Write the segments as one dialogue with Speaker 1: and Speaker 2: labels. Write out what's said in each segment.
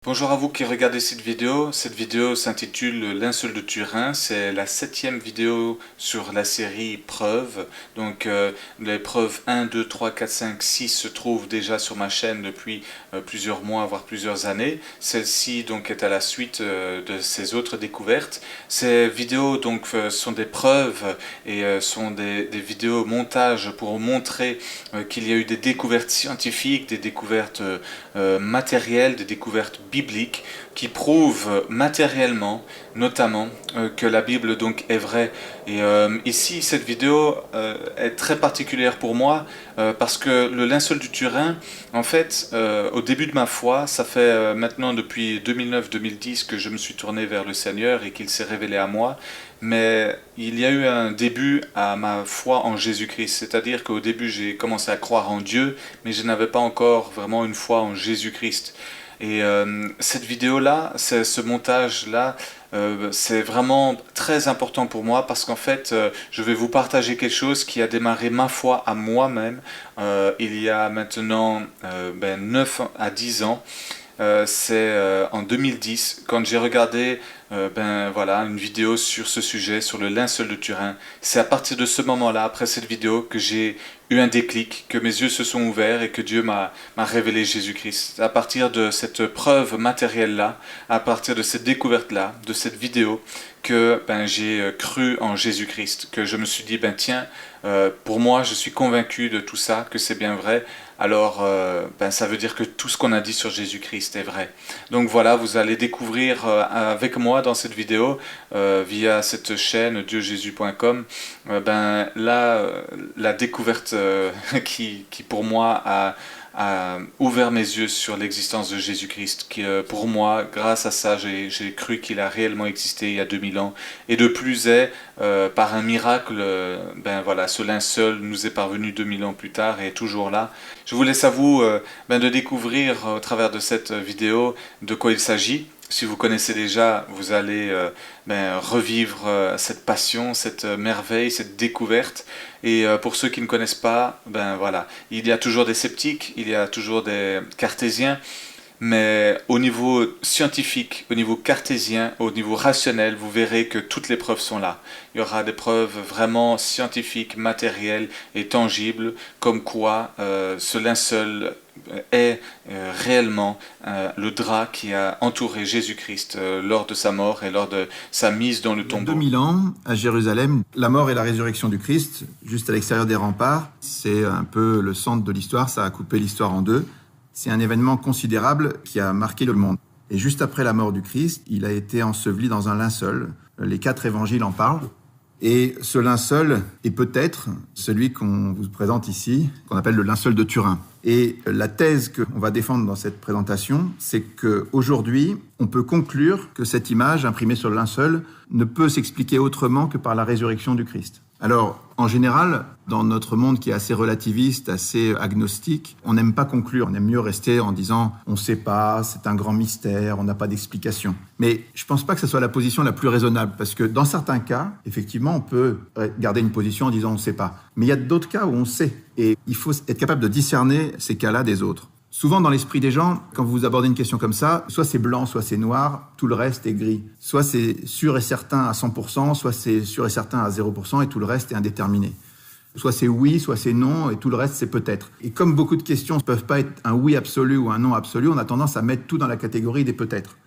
Speaker 1: Bonjour à vous qui regardez cette vidéo. Cette vidéo s'intitule Linceul de Turin. C'est la 7e vidéo sur la série Preuves. Donc les preuves 1, 2, 3, 4, 5, 6 se trouvent déjà sur ma chaîne depuis plusieurs mois, voire plusieurs années. Celle-ci donc est à la suite de ces autres découvertes. Ces vidéos donc sont des preuves et sont des vidéos montage pour montrer qu'il y a eu des découvertes scientifiques, des découvertes matérielles, des découvertes bibliques qui prouvent matériellement, notamment, que la Bible donc est vraie. Et ici, cette vidéo est très particulière pour moi parce que le linceul du Turin, en fait, au début de ma foi, ça fait maintenant depuis 2009-2010 que je me suis tourné vers le Seigneur et qu'il s'est révélé à moi. Mais il y a eu un début à ma foi en Jésus-Christ, c'est-à-dire qu'au début j'ai commencé à croire en Dieu, mais je n'avais pas encore vraiment une foi en Jésus-Christ. Et cette vidéo-là, ce montage-là, c'est vraiment très important pour moi parce qu'en fait, je vais vous partager quelque chose qui a démarré ma foi à moi-même il y a maintenant 9 à 10 ans. C'est en 2010 quand j'ai regardé une vidéo sur ce sujet, sur le linceul de Turin. C'est à partir de ce moment-là, après cette vidéo, que j'ai eu un déclic, que mes yeux se sont ouverts et que Dieu m'a révélé Jésus-Christ. À partir de cette preuve matérielle-là, à partir de cette découverte-là, de cette vidéo, que j'ai cru en Jésus-Christ, que je me suis dit, tiens, pour moi, je suis convaincu de tout ça, que c'est bien vrai, alors ça veut dire que tout ce qu'on a dit sur Jésus-Christ est vrai. Donc voilà, vous allez découvrir avec moi dans cette vidéo, via cette chaîne dieujesus.com, la découverte qui pour moi a ouvert mes yeux sur l'existence de Jésus-Christ, qui pour moi, grâce à ça, j'ai cru qu'il a réellement existé il y a 2000 ans, et de plus est, par un miracle, ce linceul nous est parvenu 2000 ans plus tard et est toujours là. Je vous laisse à vous de découvrir au travers de cette vidéo de quoi il s'agit. Si vous connaissez déjà, vous allez revivre cette passion, cette merveille, cette découverte. Et pour ceux qui ne connaissent pas, il y a toujours des sceptiques, il y a toujours des cartésiens. Mais au niveau scientifique, au niveau cartésien, au niveau rationnel, vous verrez que toutes les preuves sont là. Il y aura des preuves vraiment scientifiques, matérielles et tangibles, comme quoi ce linceul est réellement le drap qui a entouré Jésus-Christ lors de sa mort et lors de sa mise dans le tombeau.
Speaker 2: 2000 ans, à Jérusalem, la mort et la résurrection du Christ, juste à l'extérieur des remparts, c'est un peu le centre de l'histoire, ça a coupé l'histoire en deux. C'est un événement considérable qui a marqué le monde. Et juste après la mort du Christ, il a été enseveli dans un linceul. Les 4 évangiles en parlent. Et ce linceul est peut-être celui qu'on vous présente ici, qu'on appelle le linceul de Turin. Et la thèse qu'on va défendre dans cette présentation, c'est qu'aujourd'hui, on peut conclure que cette image imprimée sur le linceul ne peut s'expliquer autrement que par la résurrection du Christ. Alors, en général, dans notre monde qui est assez relativiste, assez agnostique, on n'aime pas conclure. On aime mieux rester en disant « on ne sait pas, c'est un grand mystère, on n'a pas d'explication ». Mais je ne pense pas que ce soit la position la plus raisonnable, parce que dans certains cas, effectivement, on peut garder une position en disant « on ne sait pas ». Mais il y a d'autres cas où on sait, et il faut être capable de discerner ces cas-là des autres. Souvent, dans l'esprit des gens, quand vous abordez une question comme ça, soit c'est blanc, soit c'est noir, tout le reste est gris. Soit c'est sûr et certain à 100%, soit c'est sûr et certain à 0%, et tout le reste est indéterminé. Soit c'est oui, soit c'est non, et tout le reste c'est peut-être. Et comme beaucoup de questions ne peuvent pas être un oui absolu ou un non absolu, on a tendance à mettre tout dans la catégorie des peut-être.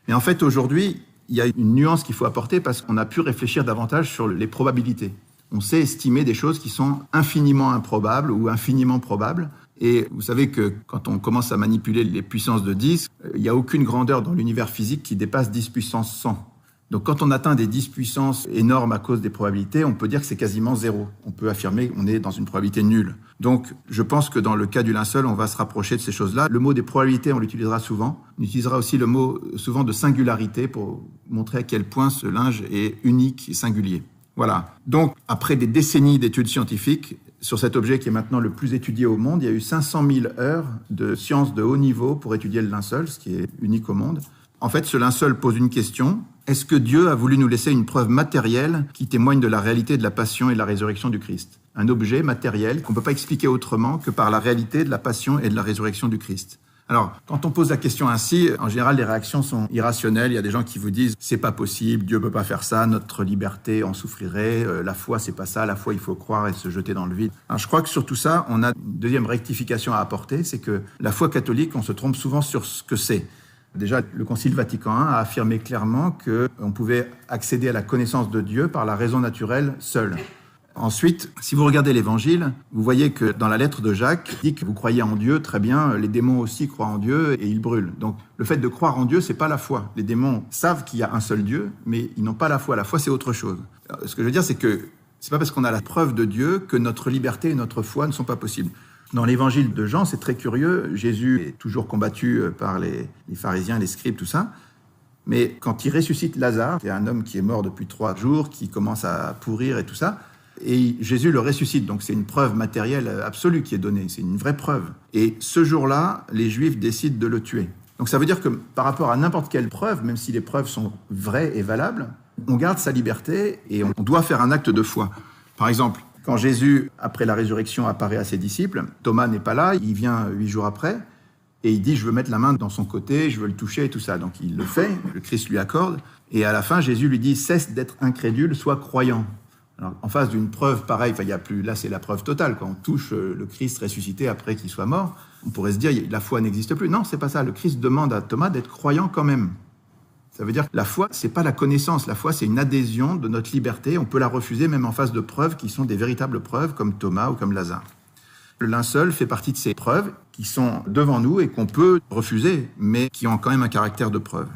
Speaker 2: Mais en fait, aujourd'hui, il y a une nuance qu'il faut apporter parce qu'on a pu réfléchir davantage sur les probabilités. On sait estimer des choses qui sont infiniment improbables ou infiniment probables. Et vous savez que quand on commence à manipuler les puissances de 10, il n'y a aucune grandeur dans l'univers physique qui dépasse 10 puissance 100. Donc quand on atteint des 10 puissances énormes à cause des probabilités, on peut dire que c'est quasiment zéro. On peut affirmer qu'on est dans une probabilité nulle. Donc je pense que dans le cas du linceul, on va se rapprocher de ces choses-là. Le mot des probabilités, on l'utilisera souvent. On utilisera aussi le mot souvent de singularité pour montrer à quel point ce linge est unique et singulier. Voilà. Donc après des décennies d'études scientifiques, sur cet objet qui est maintenant le plus étudié au monde, il y a eu 500 000 heures de sciences de haut niveau pour étudier le linceul, ce qui est unique au monde. En fait, ce linceul pose une question. Est-ce que Dieu a voulu nous laisser une preuve matérielle qui témoigne de la réalité de la passion et de la résurrection du Christ ? Un objet matériel qu'on ne peut pas expliquer autrement que par la réalité de la passion et de la résurrection du Christ. Alors, quand on pose la question ainsi, en général, les réactions sont irrationnelles. Il y a des gens qui vous disent « c'est pas possible, Dieu peut pas faire ça, notre liberté en souffrirait, la foi c'est pas ça, la foi il faut croire et se jeter dans le vide ». Alors, je crois que sur tout ça, on a une deuxième rectification à apporter, c'est que la foi catholique, on se trompe souvent sur ce que c'est. Déjà, le Concile Vatican I a affirmé clairement qu'on pouvait accéder à la connaissance de Dieu par la raison naturelle seule. Ensuite, si vous regardez l'Évangile, vous voyez que dans la lettre de Jacques, il dit que vous croyez en Dieu, très bien, les démons aussi croient en Dieu et ils brûlent. Donc le fait de croire en Dieu, c'est pas la foi. Les démons savent qu'il y a un seul Dieu, mais ils n'ont pas la foi. La foi, c'est autre chose. Ce que je veux dire, c'est que c'est pas parce qu'on a la preuve de Dieu que notre liberté et notre foi ne sont pas possibles. Dans l'Évangile de Jean, c'est très curieux. Jésus est toujours combattu par les pharisiens, les scribes, tout ça. Mais quand il ressuscite Lazare, c'est un homme qui est mort depuis 3 jours, qui commence à pourrir et tout ça, et Jésus le ressuscite. Donc c'est une preuve matérielle absolue qui est donnée, c'est une vraie preuve. Et ce jour-là, les Juifs décident de le tuer. Donc ça veut dire que par rapport à n'importe quelle preuve, même si les preuves sont vraies et valables, on garde sa liberté et on doit faire un acte de foi. Par exemple, quand Jésus, après la résurrection, apparaît à ses disciples, Thomas n'est pas là, il vient 8 jours après, et il dit « je veux mettre la main dans son côté, je veux le toucher » et tout ça. Donc il le fait, le Christ lui accorde, et à la fin, Jésus lui dit « cesse d'être incrédule, sois croyant ». Alors, en face d'une preuve pareille, il y a plus, là c'est la preuve totale, quand on touche le Christ ressuscité après qu'il soit mort, on pourrait se dire la foi n'existe plus. Non, c'est pas ça. Le Christ demande à Thomas d'être croyant quand même. Ça veut dire que la foi, c'est pas la connaissance. La foi, c'est une adhésion de notre liberté. On peut la refuser même en face de preuves qui sont des véritables preuves, comme Thomas ou comme Lazare. Le linceul fait partie de ces preuves qui sont devant nous et qu'on peut refuser, mais qui ont quand même un caractère de preuve.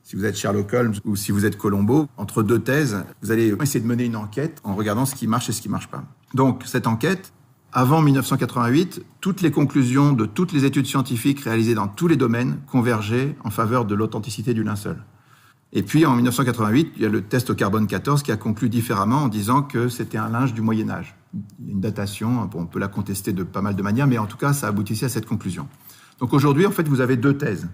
Speaker 2: Si vous êtes Sherlock Holmes ou si vous êtes Colombo, entre 2 thèses, vous allez essayer de mener une enquête en regardant ce qui marche et ce qui ne marche pas. Donc, cette enquête, avant 1988, toutes les conclusions de toutes les études scientifiques réalisées dans tous les domaines convergeaient en faveur de l'authenticité du linceul. Et puis, en 1988, il y a le test au carbone 14 qui a conclu différemment en disant que c'était un linge du Moyen-Âge. Une datation, on peut la contester de pas mal de manières, mais en tout cas, ça aboutissait à cette conclusion. Donc aujourd'hui, en fait, vous avez 2 thèses.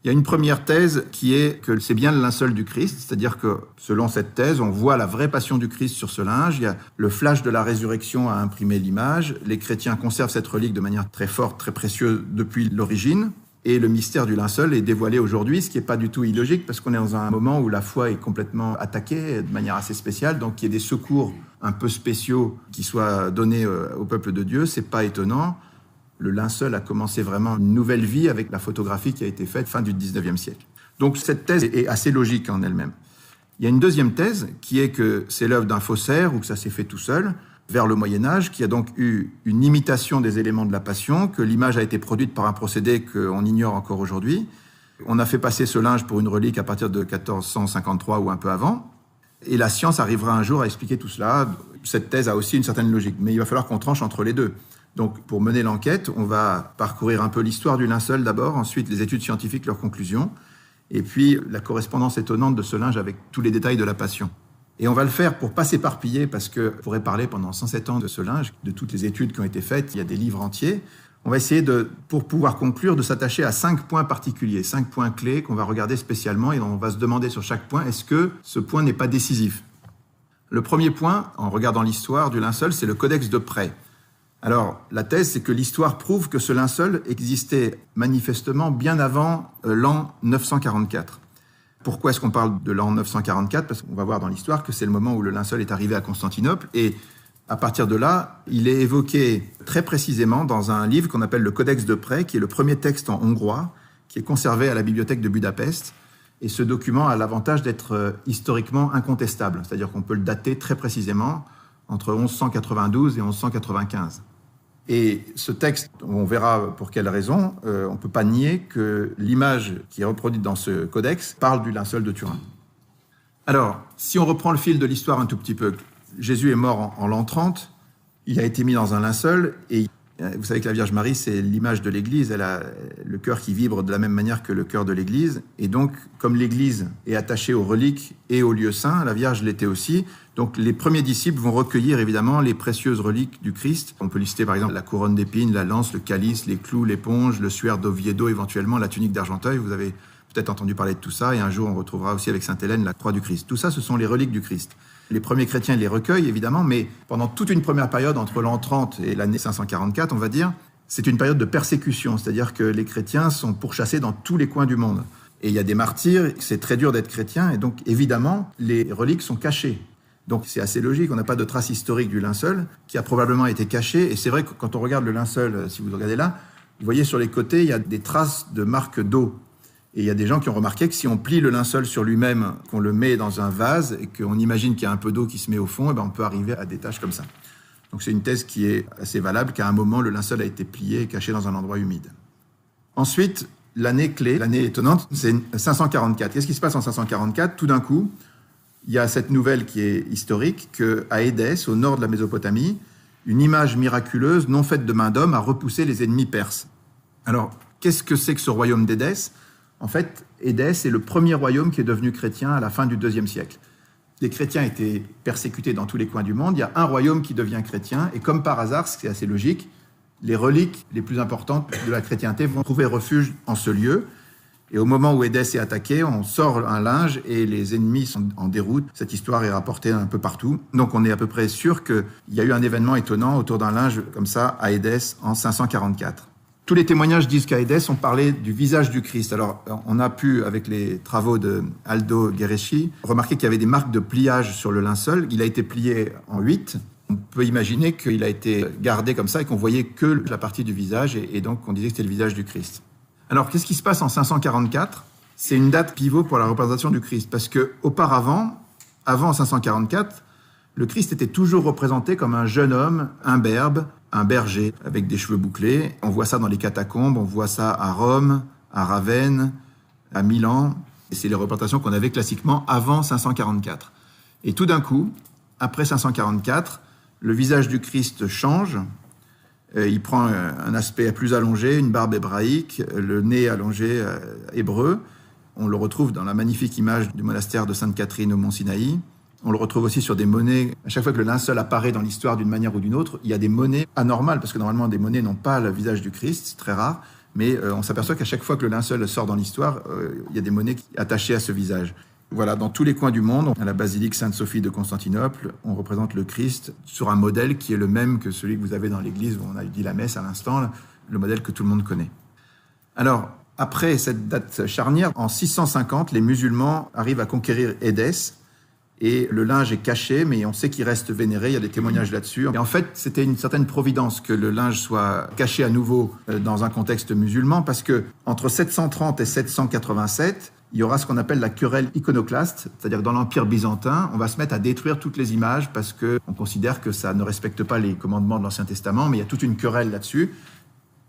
Speaker 2: Il y a une première thèse qui est que c'est bien le linceul du Christ, c'est-à-dire que selon cette thèse, on voit la vraie passion du Christ sur ce linge, il y a le flash de la résurrection à imprimer l'image, les chrétiens conservent cette relique de manière très forte, très précieuse depuis l'origine, et le mystère du linceul est dévoilé aujourd'hui, ce qui n'est pas du tout illogique, parce qu'on est dans un moment où la foi est complètement attaquée de manière assez spéciale, donc qu'il y ait des secours un peu spéciaux qui soient donnés au peuple de Dieu, c'est pas étonnant. Le linceul a commencé vraiment une nouvelle vie avec la photographie qui a été faite fin du 19e siècle. Donc cette thèse est assez logique en elle-même. Il y a une deuxième thèse qui est que c'est l'œuvre d'un faussaire ou que ça s'est fait tout seul vers le Moyen-Âge, qui a donc eu une imitation des éléments de la Passion, que l'image a été produite par un procédé qu'on ignore encore aujourd'hui. On a fait passer ce linge pour une relique à partir de 1453 ou un peu avant. Et la science arrivera un jour à expliquer tout cela. Cette thèse a aussi une certaine logique, mais il va falloir qu'on tranche entre les deux. Donc, pour mener l'enquête, on va parcourir un peu l'histoire du linceul d'abord, ensuite les études scientifiques, leurs conclusions, et puis la correspondance étonnante de ce linge avec tous les détails de la Passion. Et on va le faire pour pas s'éparpiller, parce qu'on pourrait parler pendant 107 ans de ce linge, de toutes les études qui ont été faites, il y a des livres entiers. On va essayer, pour pouvoir conclure, de s'attacher à 5 points particuliers, 5 points clés qu'on va regarder spécialement, et on va se demander sur chaque point, est-ce que ce point n'est pas décisif ? Le premier point, en regardant l'histoire du linceul, c'est le codex de prêt. Alors, la thèse, c'est que l'histoire prouve que ce linceul existait manifestement bien avant l'an 944. Pourquoi est-ce qu'on parle de l'an 944 ? Parce qu'on va voir dans l'histoire que c'est le moment où le linceul est arrivé à Constantinople. Et à partir de là, il est évoqué très précisément dans un livre qu'on appelle le Codex de prêt, qui est le premier texte en hongrois, qui est conservé à la bibliothèque de Budapest. Et ce document a l'avantage d'être historiquement incontestable. C'est-à-dire qu'on peut le dater très précisément entre 1192 et 1195. Et ce texte, on verra pour quelle raison, on ne peut pas nier que l'image qui est reproduite dans ce codex parle du linceul de Turin. Alors, si on reprend le fil de l'histoire un tout petit peu, Jésus est mort en l'an 30, il a été mis dans un linceul, et vous savez que la Vierge Marie, c'est l'image de l'Église, elle a le cœur qui vibre de la même manière que le cœur de l'Église, et donc, comme l'Église est attachée aux reliques et aux lieux saints, la Vierge l'était aussi. Donc les premiers disciples vont recueillir évidemment les précieuses reliques du Christ. On peut lister par exemple la couronne d'épines, la lance, le calice, les clous, l'éponge, le suaire d'Oviedo éventuellement, la tunique d'Argenteuil. Vous avez peut-être entendu parler de tout ça, et un jour on retrouvera aussi avec Sainte Hélène la croix du Christ. Tout ça, ce sont les reliques du Christ. Les premiers chrétiens les recueillent évidemment, mais pendant toute une première période, entre l'an 30 et l'année 544, on va dire, c'est une période de persécution, c'est-à-dire que les chrétiens sont pourchassés dans tous les coins du monde. Et il y a des martyrs, c'est très dur d'être chrétien, et donc évidemment, les reliques sont cachées. Donc c'est assez logique, on n'a pas de trace historique du linceul, qui a probablement été caché, et c'est vrai que quand on regarde le linceul, si vous regardez là, vous voyez sur les côtés, il y a des traces de marques d'eau. Et il y a des gens qui ont remarqué que si on plie le linceul sur lui-même, qu'on le met dans un vase, et qu'on imagine qu'il y a un peu d'eau qui se met au fond, et ben on peut arriver à des taches comme ça. Donc c'est une thèse qui est assez valable, qu'à un moment, le linceul a été plié et caché dans un endroit humide. Ensuite, l'année clé, l'année étonnante, c'est 544. Qu'est-ce qui se passe en 544 ? Tout d'un coup, il y a cette nouvelle qui est historique, qu'à Édesse, au nord de la Mésopotamie, une image miraculeuse, non faite de main d'homme, a repoussé les ennemis perses. Alors, qu'est-ce que c'est que ce royaume d'Édesse ? En fait, Édesse est le premier royaume qui est devenu chrétien à la fin du IIe siècle. Les chrétiens étaient persécutés dans tous les coins du monde. Il y a un royaume qui devient chrétien. Et comme par hasard, ce qui est assez logique, les reliques les plus importantes de la chrétienté vont trouver refuge en ce lieu. Et au moment où Édesse est attaquée, on sort un linge et les ennemis sont en déroute. Cette histoire est rapportée un peu partout. Donc on est à peu près sûr qu'il y a eu un événement étonnant autour d'un linge comme ça à Édesse en 544. Tous les témoignages disent qu'à Édesse, on parlait du visage du Christ. Alors, on a pu, avec les travaux de Aldo Guerreschi, remarquer qu'il y avait des marques de pliage sur le linceul. Il a été plié en 8. On peut imaginer qu'il a été gardé comme ça et qu'on voyait que la partie du visage et donc on disait que c'était le visage du Christ. Alors, qu'est-ce qui se passe en 544 ? C'est une date pivot pour la représentation du Christ parce que auparavant, avant 544, le Christ était toujours représenté comme un jeune homme imberbe, un berger avec des cheveux bouclés. On voit ça dans les catacombes, on voit ça à Rome, à Ravenne, à Milan. Et c'est les représentations qu'on avait classiquement avant 544. Et tout d'un coup, après 544, le visage du Christ change. Il prend un aspect plus allongé, une barbe hébraïque, le nez allongé hébreu. On le retrouve dans la magnifique image du monastère de Sainte-Catherine au Mont Sinaï. On le retrouve aussi sur des monnaies. À chaque fois que le linceul apparaît dans l'histoire d'une manière ou d'une autre, il y a des monnaies anormales, parce que normalement, des monnaies n'ont pas le visage du Christ, c'est très rare. Mais on s'aperçoit qu'à chaque fois que le linceul sort dans l'histoire, il y a des monnaies attachées à ce visage. Voilà, dans tous les coins du monde, à la basilique Sainte-Sophie de Constantinople, on représente le Christ sur un modèle qui est le même que celui que vous avez dans l'église où on a dit la messe à l'instant, le modèle que tout le monde connaît. Alors, après cette date charnière, en 650, les musulmans arrivent à conquérir Édesse, et le linge est caché, mais on sait qu'il reste vénéré, il y a des témoignages là-dessus. Et en fait, c'était une certaine providence que le linge soit caché à nouveau dans un contexte musulman, parce que entre 730 et 787, il y aura ce qu'on appelle la querelle iconoclaste, c'est-à-dire que dans l'Empire byzantin, on va se mettre à détruire toutes les images parce qu'on considère que ça ne respecte pas les commandements de l'Ancien Testament, mais il y a toute une querelle là-dessus.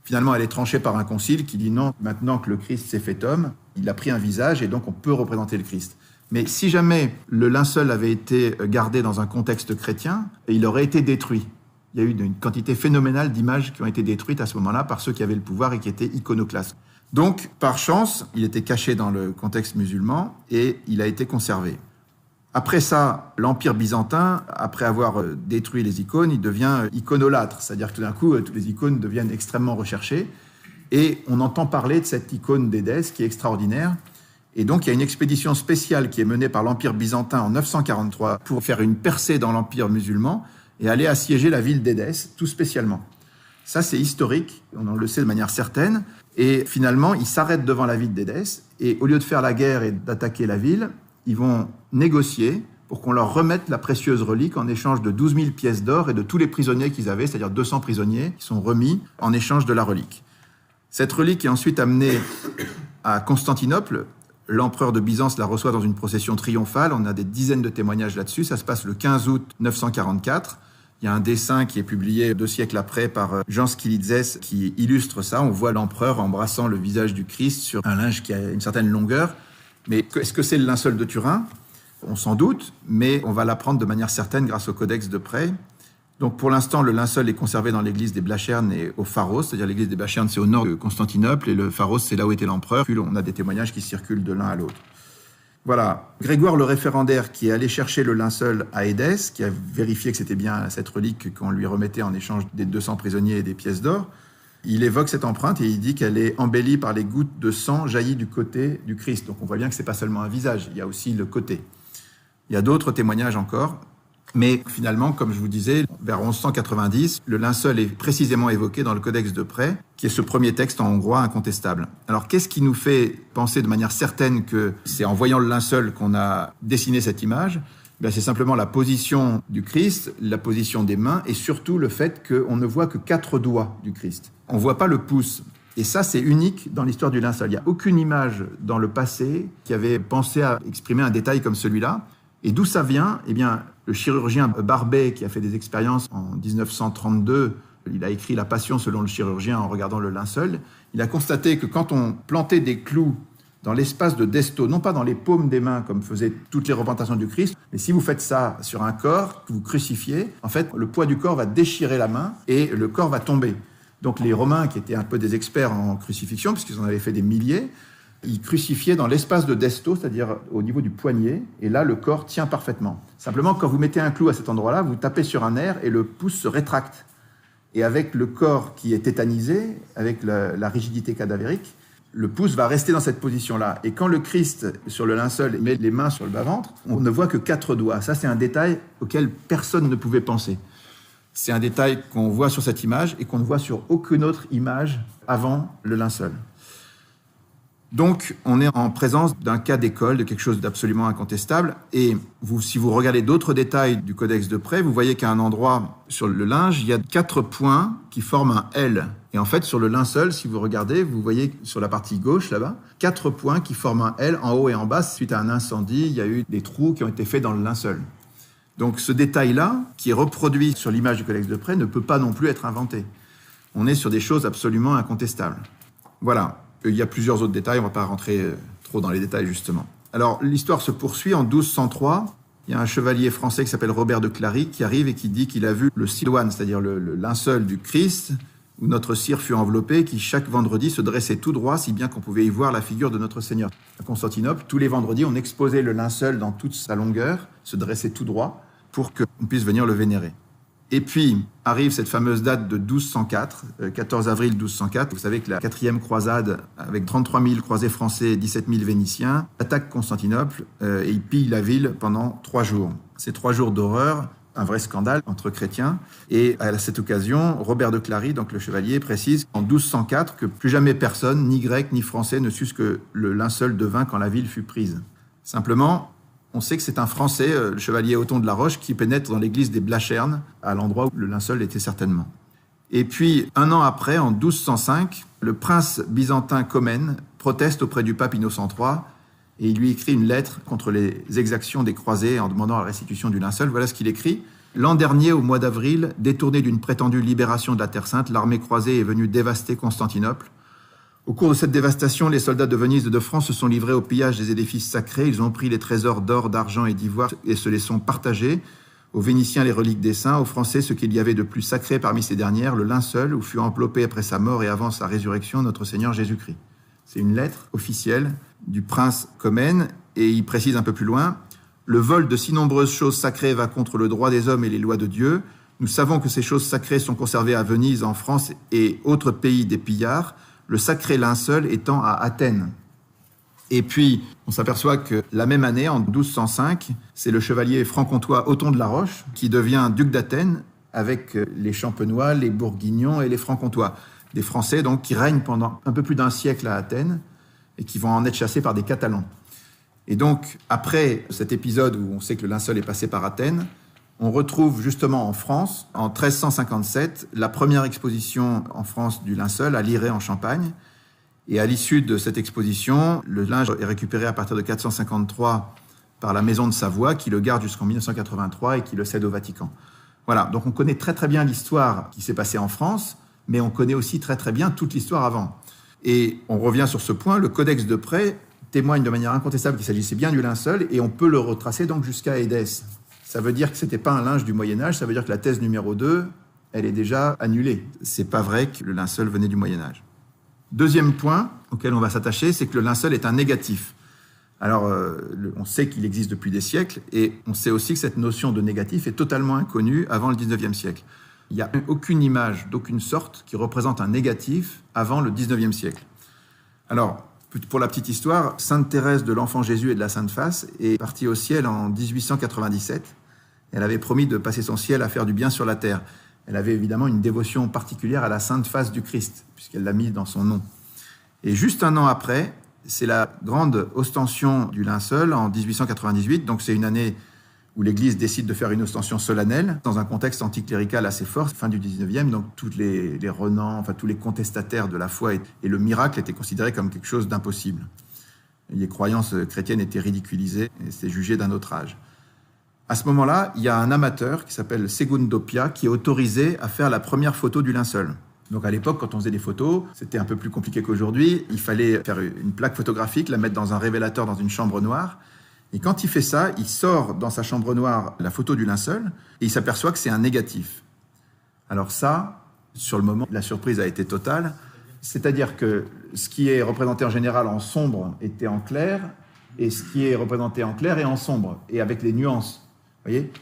Speaker 2: Finalement, elle est tranchée par un concile qui dit non, maintenant que le Christ s'est fait homme, il a pris un visage et donc on peut représenter le Christ. Mais si jamais le linceul avait été gardé dans un contexte chrétien, il aurait été détruit. Il y a eu une quantité phénoménale d'images qui ont été détruites à ce moment-là par ceux qui avaient le pouvoir et qui étaient iconoclastes. Donc, par chance, il était caché dans le contexte musulman et il a été conservé. Après ça, l'Empire byzantin, après avoir détruit les icônes, il devient iconolâtre. C'est-à-dire que tout d'un coup, toutes les icônes deviennent extrêmement recherchées. Et on entend parler de cette icône d'Édesse qui est extraordinaire. Et donc, il y a une expédition spéciale qui est menée par l'Empire byzantin en 943 pour faire une percée dans l'Empire musulman et aller assiéger la ville d'Édesse, tout spécialement. Ça, c'est historique, on le sait de manière certaine. Et finalement, ils s'arrêtent devant la ville d'Édesse et au lieu de faire la guerre et d'attaquer la ville, ils vont négocier pour qu'on leur remette la précieuse relique en échange de 12 000 pièces d'or et de tous les prisonniers qu'ils avaient, c'est-à-dire 200 prisonniers qui sont remis en échange de la relique. Cette relique est ensuite amenée à Constantinople. L'empereur de Byzance la reçoit dans une procession triomphale. On a des dizaines de témoignages là-dessus. Ça se passe le 15 août 944. Il y a un dessin qui est publié 2 siècles après par Jean Skilitzès qui illustre ça. On voit l'empereur embrassant le visage du Christ sur un linge qui a une certaine longueur. Mais est-ce que c'est le linceul de Turin ? On s'en doute, mais on va l'apprendre de manière certaine grâce au Codex de Praye. Donc pour l'instant, le linceul est conservé dans l'église des Blachernes et au Pharos, c'est-à-dire l'église des Blachernes, c'est au nord de Constantinople, et le Pharos, c'est là où était l'empereur. On a des témoignages qui circulent de l'un à l'autre. Voilà. Grégoire le référendaire, qui est allé chercher le linceul à Édesse, qui a vérifié que c'était bien cette relique qu'on lui remettait en échange des 200 prisonniers et des pièces d'or, il évoque cette empreinte et il dit qu'elle est embellie par les gouttes de sang jaillies du côté du Christ. Donc on voit bien que ce n'est pas seulement un visage, il y a aussi le côté. Il y a d'autres témoignages encore. Mais finalement, comme je vous disais, vers 1190, le linceul est précisément évoqué dans le Codex de près, qui est ce premier texte en hongrois incontestable. Alors, qu'est-ce qui nous fait penser de manière certaine que c'est en voyant le linceul qu'on a dessiné cette image ? C'est simplement la position du Christ, la position des mains, et surtout le fait qu'on ne voit que 4 doigts du Christ. On ne voit pas le pouce. Et ça, c'est unique dans l'histoire du linceul. Il n'y a aucune image dans le passé qui avait pensé à exprimer un détail comme celui-là. Et d'où ça vient ? Eh bien, le chirurgien Barbet, qui a fait des expériences en 1932, il a écrit La Passion selon le chirurgien en regardant le linceul. Il a constaté que quand on plantait des clous dans l'espace de Desto, non pas dans les paumes des mains comme faisaient toutes les représentations du Christ, mais si vous faites ça sur un corps, que vous crucifiez, en fait, le poids du corps va déchirer la main et le corps va tomber. Donc les Romains, qui étaient un peu des experts en crucifixion, puisqu'ils en avaient fait des milliers, ils crucifiaient dans l'espace de Desto, c'est-à-dire au niveau du poignet, et là, le corps tient parfaitement. Simplement, quand vous mettez un clou à cet endroit-là, vous tapez sur un nerf et le pouce se rétracte. Et avec le corps qui est tétanisé, avec la rigidité cadavérique, le pouce va rester dans cette position-là. Et quand le Christ, sur le linceul, met les mains sur le bas-ventre, on ne voit que 4 doigts. Ça, c'est un détail auquel personne ne pouvait penser. C'est un détail qu'on voit sur cette image et qu'on ne voit sur aucune autre image avant le linceul. Donc, on est en présence d'un cas d'école, de quelque chose d'absolument incontestable. Et si vous regardez d'autres détails du Codex de près, vous voyez qu'à un endroit sur le linge, il y a 4 points qui forment un L. Et en fait, sur le linceul, si vous regardez, vous voyez sur la partie gauche, là-bas, 4 points qui forment un L en haut et en bas. Suite à un incendie, il y a eu des trous qui ont été faits dans le linceul. Donc, ce détail-là, qui est reproduit sur l'image du Codex de près, ne peut pas non plus être inventé. On est sur des choses absolument incontestables. Voilà. Il y a plusieurs autres détails, on ne va pas rentrer trop dans les détails justement. Alors l'histoire se poursuit en 1203. Il y a un chevalier français qui s'appelle Robert de Clary qui arrive et qui dit qu'il a vu le siloane, c'est-à-dire le linceul du Christ, où notre cire fut enveloppée, qui chaque vendredi se dressait tout droit, si bien qu'on pouvait y voir la figure de notre Seigneur. À Constantinople, tous les vendredis, on exposait le linceul dans toute sa longueur, se dressait tout droit, pour qu'on puisse venir le vénérer. Et puis, arrive cette fameuse date de 1204, 14 avril 1204. Vous savez que la 4e croisade, avec 33 000 croisés français et 17 000 Vénitiens, attaque Constantinople et il pille la ville pendant 3 jours. Ces 3 jours d'horreur, un vrai scandale entre chrétiens. Et à cette occasion, Robert de Clary, donc le chevalier, précise en 1204 que plus jamais personne, ni grec ni français, ne sut ce que le linceul devint quand la ville fut prise. Simplement, on sait que c'est un Français, le chevalier Othon de la Roche, qui pénètre dans l'église des Blachernes, à l'endroit où le linceul était certainement. Et puis, 1 an après, en 1205, le prince byzantin Comène proteste auprès du pape Innocent III et il lui écrit une lettre contre les exactions des croisés en demandant la restitution du linceul. Voilà ce qu'il écrit. « L'an dernier, au mois d'avril, détourné d'une prétendue libération de la Terre Sainte, l'armée croisée est venue dévaster Constantinople. Au cours de cette dévastation, les soldats de Venise et de France se sont livrés au pillage des édifices sacrés. Ils ont pris les trésors d'or, d'argent et d'ivoire et se les sont partagés. Aux Vénitiens, les reliques des saints. Aux Français, ce qu'il y avait de plus sacré parmi ces dernières, le linceul où fut enveloppé après sa mort et avant sa résurrection notre Seigneur Jésus-Christ. » C'est une lettre officielle du prince Comène et il précise un peu plus loin « Le vol de si nombreuses choses sacrées va contre le droit des hommes et les lois de Dieu. Nous savons que ces choses sacrées sont conservées à Venise, en France et autres pays des pillards. Le sacré linceul étant à Athènes. » Et puis, on s'aperçoit que la même année, en 1205, c'est le chevalier franc-comtois Othon de la Roche qui devient duc d'Athènes avec les Champenois, les Bourguignons et les Francs-Comtois. Des Français donc qui règnent pendant un peu plus d'1 siècle à Athènes et qui vont en être chassés par des Catalans. Et donc, après cet épisode où on sait que le linceul est passé par Athènes, on retrouve justement en France, en 1357, la première exposition en France du linceul à Lirey en Champagne. Et à l'issue de cette exposition, le linge est récupéré à partir de 453 par la Maison de Savoie, qui le garde jusqu'en 1983 et qui le cède au Vatican. Voilà, donc on connaît très très bien l'histoire qui s'est passée en France, mais on connaît aussi très très bien toute l'histoire avant. Et on revient sur ce point, le Codex de près témoigne de manière incontestable qu'il s'agissait bien du linceul, et on peut le retracer donc jusqu'à Édesse. Ça veut dire que ce n'était pas un linge du Moyen-Âge, ça veut dire que la thèse numéro 2, elle est déjà annulée. Ce n'est pas vrai que le linceul venait du Moyen-Âge. Deuxième point auquel on va s'attacher, c'est que le linceul est un négatif. Alors, on sait qu'il existe depuis des siècles, et on sait aussi que cette notion de négatif est totalement inconnue avant le 19e siècle. Il n'y a aucune image d'aucune sorte qui représente un négatif avant le 19e siècle. Alors, pour la petite histoire, Sainte Thérèse de l'Enfant Jésus et de la Sainte Face est partie au ciel en 1897. Elle avait promis de passer son ciel à faire du bien sur la terre. Elle avait évidemment une dévotion particulière à la sainte face du Christ, puisqu'elle l'a mise dans son nom. Et juste un an après, c'est la grande ostension du linceul en 1898, donc c'est une année où l'Église décide de faire une ostension solennelle, dans un contexte anticlérical assez fort, fin du 19e, donc tous les renants, enfin tous les contestataires de la foi et le miracle étaient considérés comme quelque chose d'impossible. Les croyances chrétiennes étaient ridiculisées et c'était jugé d'un autre âge. À ce moment-là, il y a un amateur qui s'appelle Segundo Pia qui est autorisé à faire la première photo du linceul. Donc à l'époque, quand on faisait des photos, c'était un peu plus compliqué qu'aujourd'hui. Il fallait faire une plaque photographique, la mettre dans un révélateur dans une chambre noire. Et quand il fait ça, il sort dans sa chambre noire la photo du linceul et il s'aperçoit que c'est un négatif. Alors ça, sur le moment, la surprise a été totale. C'est-à-dire que ce qui est représenté en général en sombre était en clair et ce qui est représenté en clair est en sombre et avec les nuances. Vous voyez,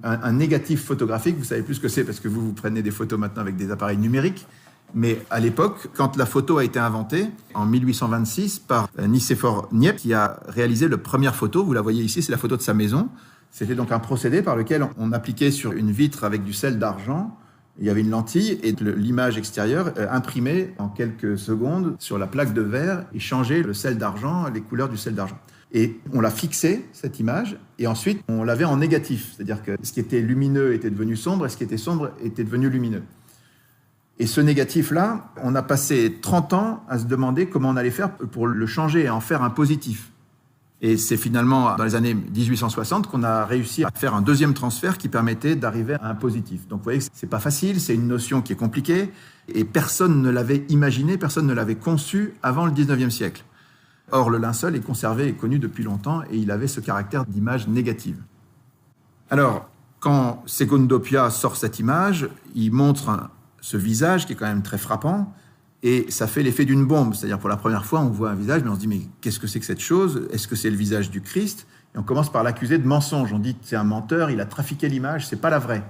Speaker 2: un négatif photographique, vous savez plus ce que c'est parce que vous prenez des photos maintenant avec des appareils numériques. Mais à l'époque, quand la photo a été inventée, en 1826, par Nicéphore Niepce, qui a réalisé la première photo, vous la voyez ici, c'est la photo de sa maison. C'était donc un procédé par lequel on appliquait sur une vitre avec du sel d'argent, il y avait une lentille et l'image extérieure imprimée en quelques secondes sur la plaque de verre et changeait le sel d'argent, les couleurs du sel d'argent. Et on l'a fixé, cette image, et ensuite on l'avait en négatif, c'est-à-dire que ce qui était lumineux était devenu sombre et ce qui était sombre était devenu lumineux. Et ce négatif-là, on a passé 30 ans à se demander comment on allait faire pour le changer et en faire un positif. Et c'est finalement dans les années 1860 qu'on a réussi à faire un deuxième transfert qui permettait d'arriver à un positif. Donc vous voyez que c'est pas facile, c'est une notion qui est compliquée, et personne ne l'avait imaginé, personne ne l'avait conçu avant le 19e siècle. Or, le linceul est conservé et connu depuis longtemps, et il avait ce caractère d'image négative. Alors, quand Segundo Pia sort cette image, il montre ce visage qui est quand même très frappant, et ça fait l'effet d'une bombe. C'est-à-dire, pour la première fois, on voit un visage, mais on se dit, mais qu'est-ce que c'est que cette chose? Est-ce que c'est le visage du Christ? Et on commence par l'accuser de mensonge. On dit, c'est un menteur, il a trafiqué l'image, c'est pas la vraie.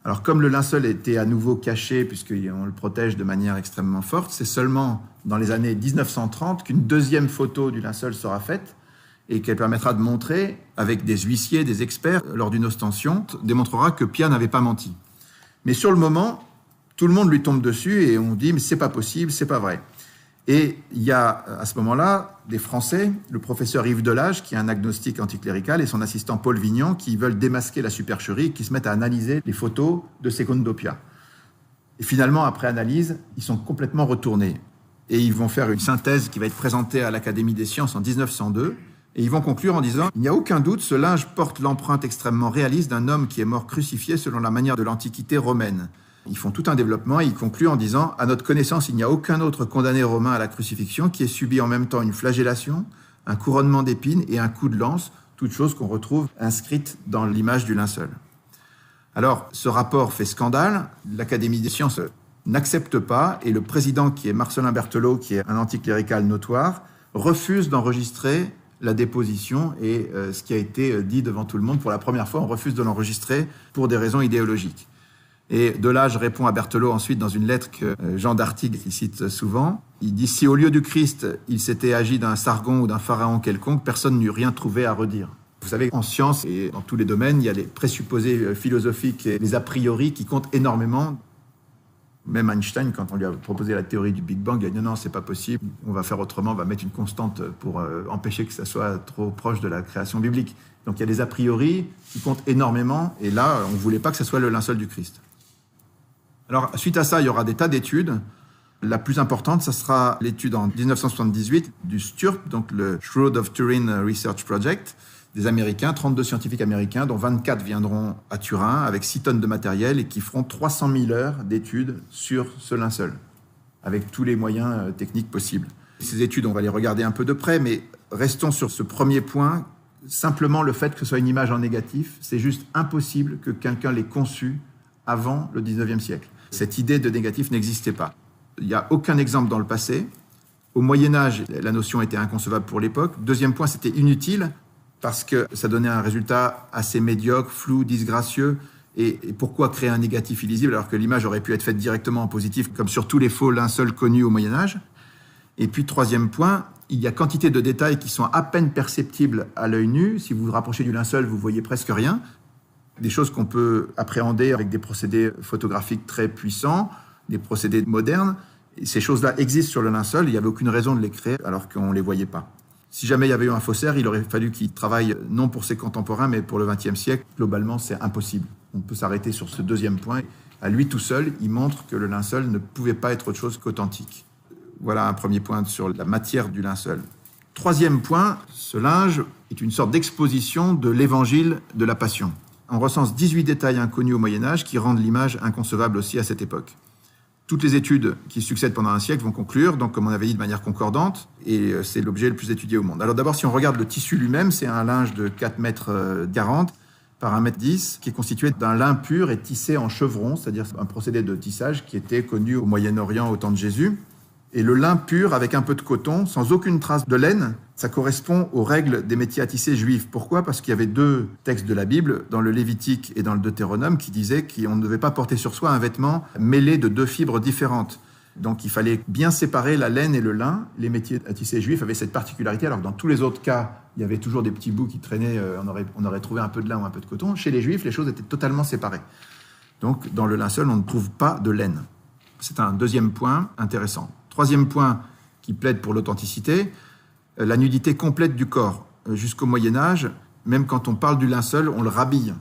Speaker 2: Alors, comme le linceul était à nouveau caché, puisqu'on le protège de manière extrêmement forte, c'est seulement dans les années 1930 qu'une deuxième photo du linceul sera faite et qu'elle permettra de montrer, avec des huissiers, des experts, lors d'une ostension, démontrera que Pia n'avait pas menti. Mais sur le moment, tout le monde lui tombe dessus et on dit « mais c'est pas possible, c'est pas vrai ». Et il y a à ce moment-là des Français, le professeur Yves Delage, qui est un agnostique anticlérical, et son assistant Paul Vignon, qui veulent démasquer la supercherie, qui se mettent à analyser les photos de Segundo Pia. Et finalement, après analyse, ils sont complètement retournés. Et ils vont faire une synthèse qui va être présentée à l'Académie des sciences en 1902. Et ils vont conclure en disant « Il n'y a aucun doute, ce linge porte l'empreinte extrêmement réaliste d'un homme qui est mort crucifié selon la manière de l'Antiquité romaine. » Ils font tout un développement et ils concluent en disant « À notre connaissance, il n'y a aucun autre condamné romain à la crucifixion qui ait subi en même temps une flagellation, un couronnement d'épines et un coup de lance, toutes choses qu'on retrouve inscrites dans l'image du linceul. » Alors, ce rapport fait scandale, l'Académie des sciences n'accepte pas et le président, qui est Marcelin Berthelot, qui est un anticlérical notoire, refuse d'enregistrer la déposition et ce qui a été dit devant tout le monde pour la première fois, on refuse de l'enregistrer pour des raisons idéologiques. Et Delage répond à Berthelot ensuite dans une lettre que Jean d'Artigues cite souvent. Il dit « Si au lieu du Christ, il s'était agi d'un Sargon ou d'un pharaon quelconque, personne n'eût rien trouvé à redire. » Vous savez, en science et dans tous les domaines, il y a les présupposés philosophiques et les a priori qui comptent énormément. Même Einstein, quand on lui a proposé la théorie du Big Bang, il a dit « Non, c'est pas possible, on va faire autrement, on va mettre une constante pour empêcher que ça soit trop proche de la création biblique. » Donc il y a des a priori qui comptent énormément, et là, on ne voulait pas que ce soit le linceul du Christ. Alors, suite à ça, il y aura des tas d'études. La plus importante, ça sera l'étude en 1978 du STURP, donc le Shroud of Turin Research Project, des Américains, 32 scientifiques américains, dont 24 viendront à Turin avec 6 tonnes de matériel et qui feront 300 000 heures d'études sur ce linceul, avec tous les moyens techniques possibles. Ces études, on va les regarder un peu de près, mais restons sur ce premier point. Simplement, le fait que ce soit une image en négatif, c'est juste impossible que quelqu'un l'ait conçue avant le 19e siècle. Cette idée de négatif n'existait pas. Il n'y a aucun exemple dans le passé. Au Moyen-Âge, la notion était inconcevable pour l'époque. Deuxième point, c'était inutile parce que ça donnait un résultat assez médiocre, flou, disgracieux. Et pourquoi créer un négatif illisible alors que l'image aurait pu être faite directement en positif, comme sur tous les faux linceuls connus au Moyen-Âge? Et puis, troisième point, il y a quantité de détails qui sont à peine perceptibles à l'œil nu. Si vous vous rapprochez du linceul, vous voyez presque rien. des choses qu'on peut appréhender avec des procédés photographiques très puissants, des procédés modernes. Et ces choses-là existent sur le linceul, il n'y avait aucune raison de les créer alors qu'on ne les voyait pas. Si jamais il y avait eu un faussaire, il aurait fallu qu'il travaille non pour ses contemporains, mais pour le XXe siècle. Globalement, c'est impossible. On peut s'arrêter sur ce deuxième point. À lui tout seul, il montre que le linceul ne pouvait pas être autre chose qu'authentique. Voilà un premier point sur la matière du linceul. Troisième point, ce linge est une sorte d'exposition de l'évangile de la Passion. On recense 18 détails inconnus au Moyen-Âge qui rendent l'image inconcevable aussi à cette époque. Toutes les études qui succèdent pendant un siècle vont conclure, donc comme on avait dit, de manière concordante, et c'est l'objet le plus étudié au monde. Alors d'abord, si on regarde le tissu lui-même, c'est un linge de 4,40 mètres par 1,10 m, qui est constitué d'un lin pur et tissé en chevron, c'est-à-dire un procédé de tissage qui était connu au Moyen-Orient au temps de Jésus. Et le lin pur avec un peu de coton, sans aucune trace de laine, ça correspond aux règles des métiers à tisser juifs. Pourquoi ? Parce qu'il y avait 2 textes de la Bible, dans le Lévitique et dans le Deutéronome, qui disaient qu'on ne devait pas porter sur soi un vêtement mêlé de 2 fibres différentes. Donc il fallait bien séparer la laine et le lin. Les métiers à tisser juifs avaient cette particularité, alors que dans tous les autres cas, il y avait toujours des petits bouts qui traînaient, on aurait trouvé un peu de lin ou un peu de coton. Chez les juifs, les choses étaient totalement séparées. Donc dans le linceul, on ne trouve pas de laine. C'est un deuxième point intéressant. Troisième point qui plaide pour l'authenticité, la nudité complète du corps. Jusqu'au Moyen-Âge, même quand on parle du linceul, on le rhabille.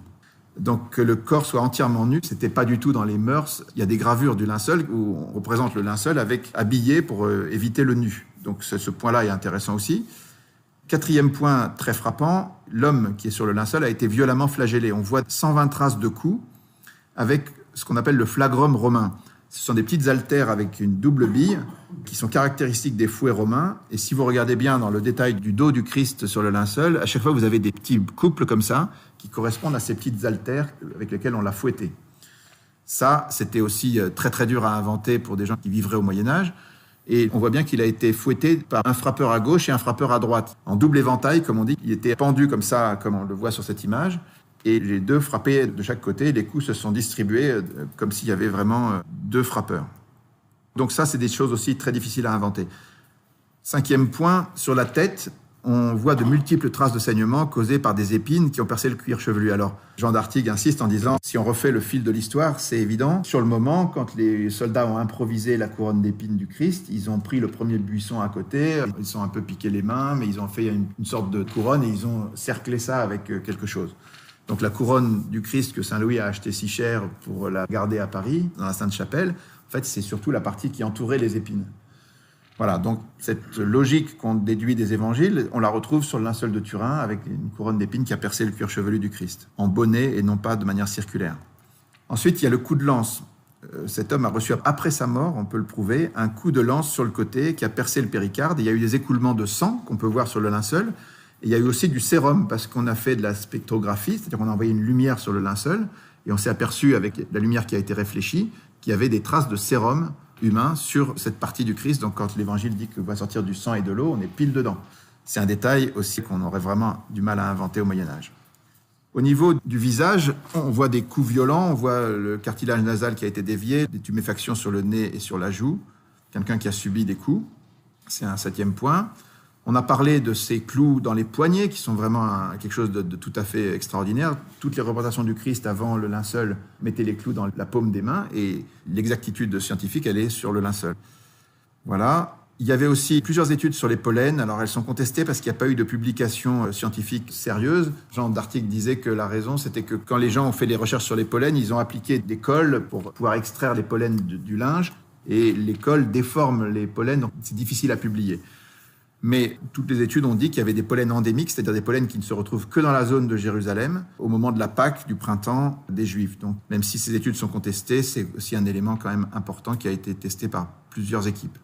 Speaker 2: Donc que le corps soit entièrement nu, ce n'était pas du tout dans les mœurs. Il y a des gravures du linceul où on représente le linceul avec habillé pour éviter le nu. Donc ce point-là est intéressant aussi. Quatrième point très frappant, l'homme qui est sur le linceul a été violemment flagellé. On voit 120 traces de coups avec ce qu'on appelle le flagrum romain. Ce sont des petites haltères avec une double bille qui sont caractéristiques des fouets romains. Et si vous regardez bien dans le détail du dos du Christ sur le linceul, à chaque fois vous avez des petits couples comme ça qui correspondent à ces petites haltères avec lesquelles on l'a fouetté. Ça, c'était aussi très très dur à inventer pour des gens qui vivraient au Moyen-Âge. Et on voit bien qu'il a été fouetté par un frappeur à gauche et un frappeur à droite. En double éventail, comme on dit, il était pendu comme ça, comme on le voit sur cette image. Et les 2 frappaient de chaque côté, les coups se sont distribués comme s'il y avait vraiment 2 frappeurs. Donc ça, c'est des choses aussi très difficiles à inventer. 5e point, sur la tête, on voit de multiples traces de saignement causées par des épines qui ont percé le cuir chevelu. Alors, Jean d'Artigues insiste en disant, si on refait le fil de l'histoire, c'est évident. Sur le moment, quand les soldats ont improvisé la couronne d'épines du Christ, ils ont pris le premier buisson à côté, ils sont un peu piqué les mains, mais ils ont fait une sorte de couronne et ils ont cerclé ça avec quelque chose. Donc la couronne du Christ que Saint-Louis a achetée si cher pour la garder à Paris, dans la Sainte-Chapelle, en fait, c'est surtout la partie qui entourait les épines. Voilà, donc cette logique qu'on déduit des évangiles, on la retrouve sur le linceul de Turin avec une couronne d'épines qui a percé le cuir chevelu du Christ, en bonnet et non pas de manière circulaire. Ensuite, il y a le coup de lance. Cet homme a reçu, après sa mort, on peut le prouver, un coup de lance sur le côté qui a percé le péricarde. Il y a eu des écoulements de sang qu'on peut voir sur le linceul. Il y a eu aussi du sérum parce qu'on a fait de la spectrographie, c'est-à-dire qu'on a envoyé une lumière sur le linceul et on s'est aperçu avec la lumière qui a été réfléchie qu'il y avait des traces de sérum humain sur cette partie du Christ. Donc quand l'évangile dit qu'il va sortir du sang et de l'eau, on est pile dedans. C'est un détail aussi qu'on aurait vraiment du mal à inventer au Moyen-Âge. Au niveau du visage, on voit des coups violents, on voit le cartilage nasal qui a été dévié, des tuméfactions sur le nez et sur la joue, quelqu'un qui a subi des coups. C'est un 7e point. On a parlé de ces clous dans les poignets qui sont vraiment quelque chose de tout à fait extraordinaire. Toutes les représentations du Christ avant le linceul mettaient les clous dans la paume des mains et l'exactitude scientifique, elle est sur le linceul. Voilà. Il y avait aussi plusieurs études sur les pollens. Alors elles sont contestées parce qu'il n'y a pas eu de publication scientifique sérieuse. Jean d'Artigues disait que la raison, c'était que quand les gens ont fait des recherches sur les pollens, ils ont appliqué des colles pour pouvoir extraire les pollens du linge et les colles déforment les pollens, donc c'est difficile à publier. Mais toutes les études ont dit qu'il y avait des pollens endémiques, c'est-à-dire des pollens qui ne se retrouvent que dans la zone de Jérusalem au moment de la Pâque, du printemps des Juifs. Donc, même si ces études sont contestées, c'est aussi un élément quand même important qui a été testé par plusieurs équipes.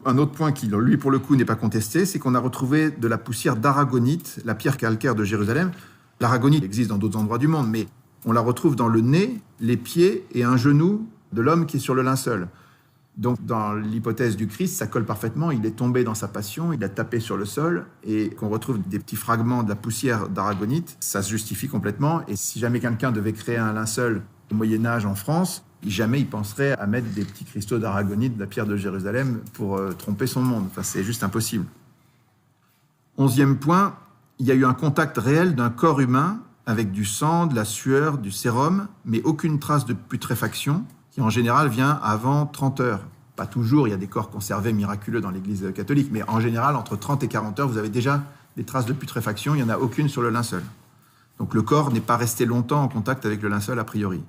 Speaker 2: Un autre point qui, lui, pour le coup, n'est pas contesté, c'est qu'on a retrouvé de la poussière d'aragonite, la pierre calcaire de Jérusalem. L'aragonite existe dans d'autres endroits du monde, mais on la retrouve dans le nez, les pieds et un genou de l'homme qui est sur le linceul. Donc, dans l'hypothèse du Christ, ça colle parfaitement. Il est tombé dans sa passion, il a tapé sur le sol, et qu'on retrouve des petits fragments de la poussière d'aragonite, ça se justifie complètement. Et si jamais quelqu'un devait créer un linceul au Moyen-Âge en France, jamais il penserait à mettre des petits cristaux d'aragonite de la pierre de Jérusalem pour tromper son monde. Enfin, c'est juste impossible. 11e point, il y a eu un contact réel d'un corps humain avec du sang, de la sueur, du sérum, mais aucune trace de putréfaction, qui en général vient avant 30 heures. Pas toujours, il y a des corps conservés miraculeux dans l'Église catholique, mais en général, entre 30 et 40 heures, vous avez déjà des traces de putréfaction, il n'y en a aucune sur le linceul. Donc le corps n'est pas resté longtemps en contact avec le linceul a priori.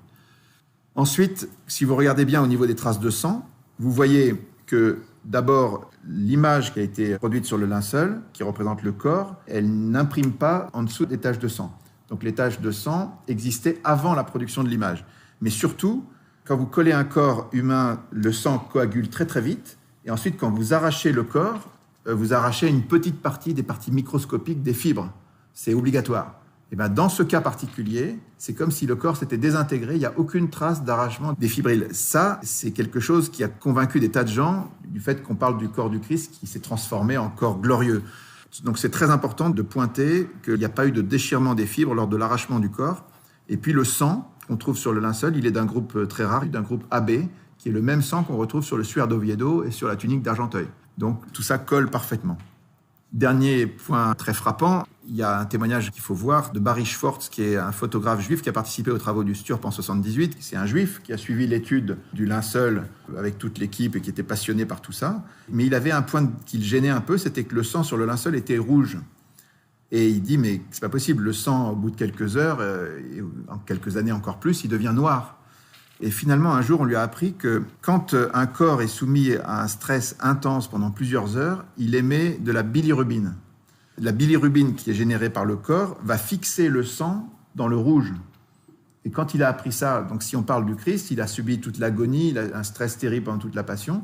Speaker 2: Ensuite, si vous regardez bien au niveau des traces de sang, vous voyez que d'abord, l'image qui a été produite sur le linceul, qui représente le corps, elle n'imprime pas en dessous des taches de sang. Donc les taches de sang existaient avant la production de l'image. Mais surtout, quand vous collez un corps humain, le sang coagule très très vite. Et ensuite, quand vous arrachez le corps, vous arrachez une petite partie des parties microscopiques des fibres. C'est obligatoire. Et bien, dans ce cas particulier, c'est comme si le corps s'était désintégré, il n'y a aucune trace d'arrachement des fibrilles. Ça, c'est quelque chose qui a convaincu des tas de gens du fait qu'on parle du corps du Christ qui s'est transformé en corps glorieux. Donc c'est très important de pointer qu'il n'y a pas eu de déchirement des fibres lors de l'arrachement du corps. Et puis le sang qu'on trouve sur le linceul, il est d'un groupe très rare, d'un groupe AB, qui est le même sang qu'on retrouve sur le suaire d'Oviedo et sur la tunique d'Argenteuil. Donc tout ça colle parfaitement. Dernier point très frappant, il y a un témoignage qu'il faut voir de Barry Schwartz, qui est un photographe juif qui a participé aux travaux du Sturp en 78. C'est un juif qui a suivi l'étude du linceul avec toute l'équipe et qui était passionné par tout ça. Mais il avait un point qui le gênait un peu, c'était que le sang sur le linceul était rouge. Et il dit, mais c'est pas possible, le sang, au bout de quelques heures, et en quelques années encore plus, il devient noir. Et finalement, un jour, on lui a appris que quand un corps est soumis à un stress intense pendant plusieurs heures, il émet de la bilirubine. La bilirubine qui est générée par le corps va fixer le sang dans le rouge. Et quand il a appris ça, donc si on parle du Christ, il a subi toute l'agonie, il a un stress terrible pendant toute la passion,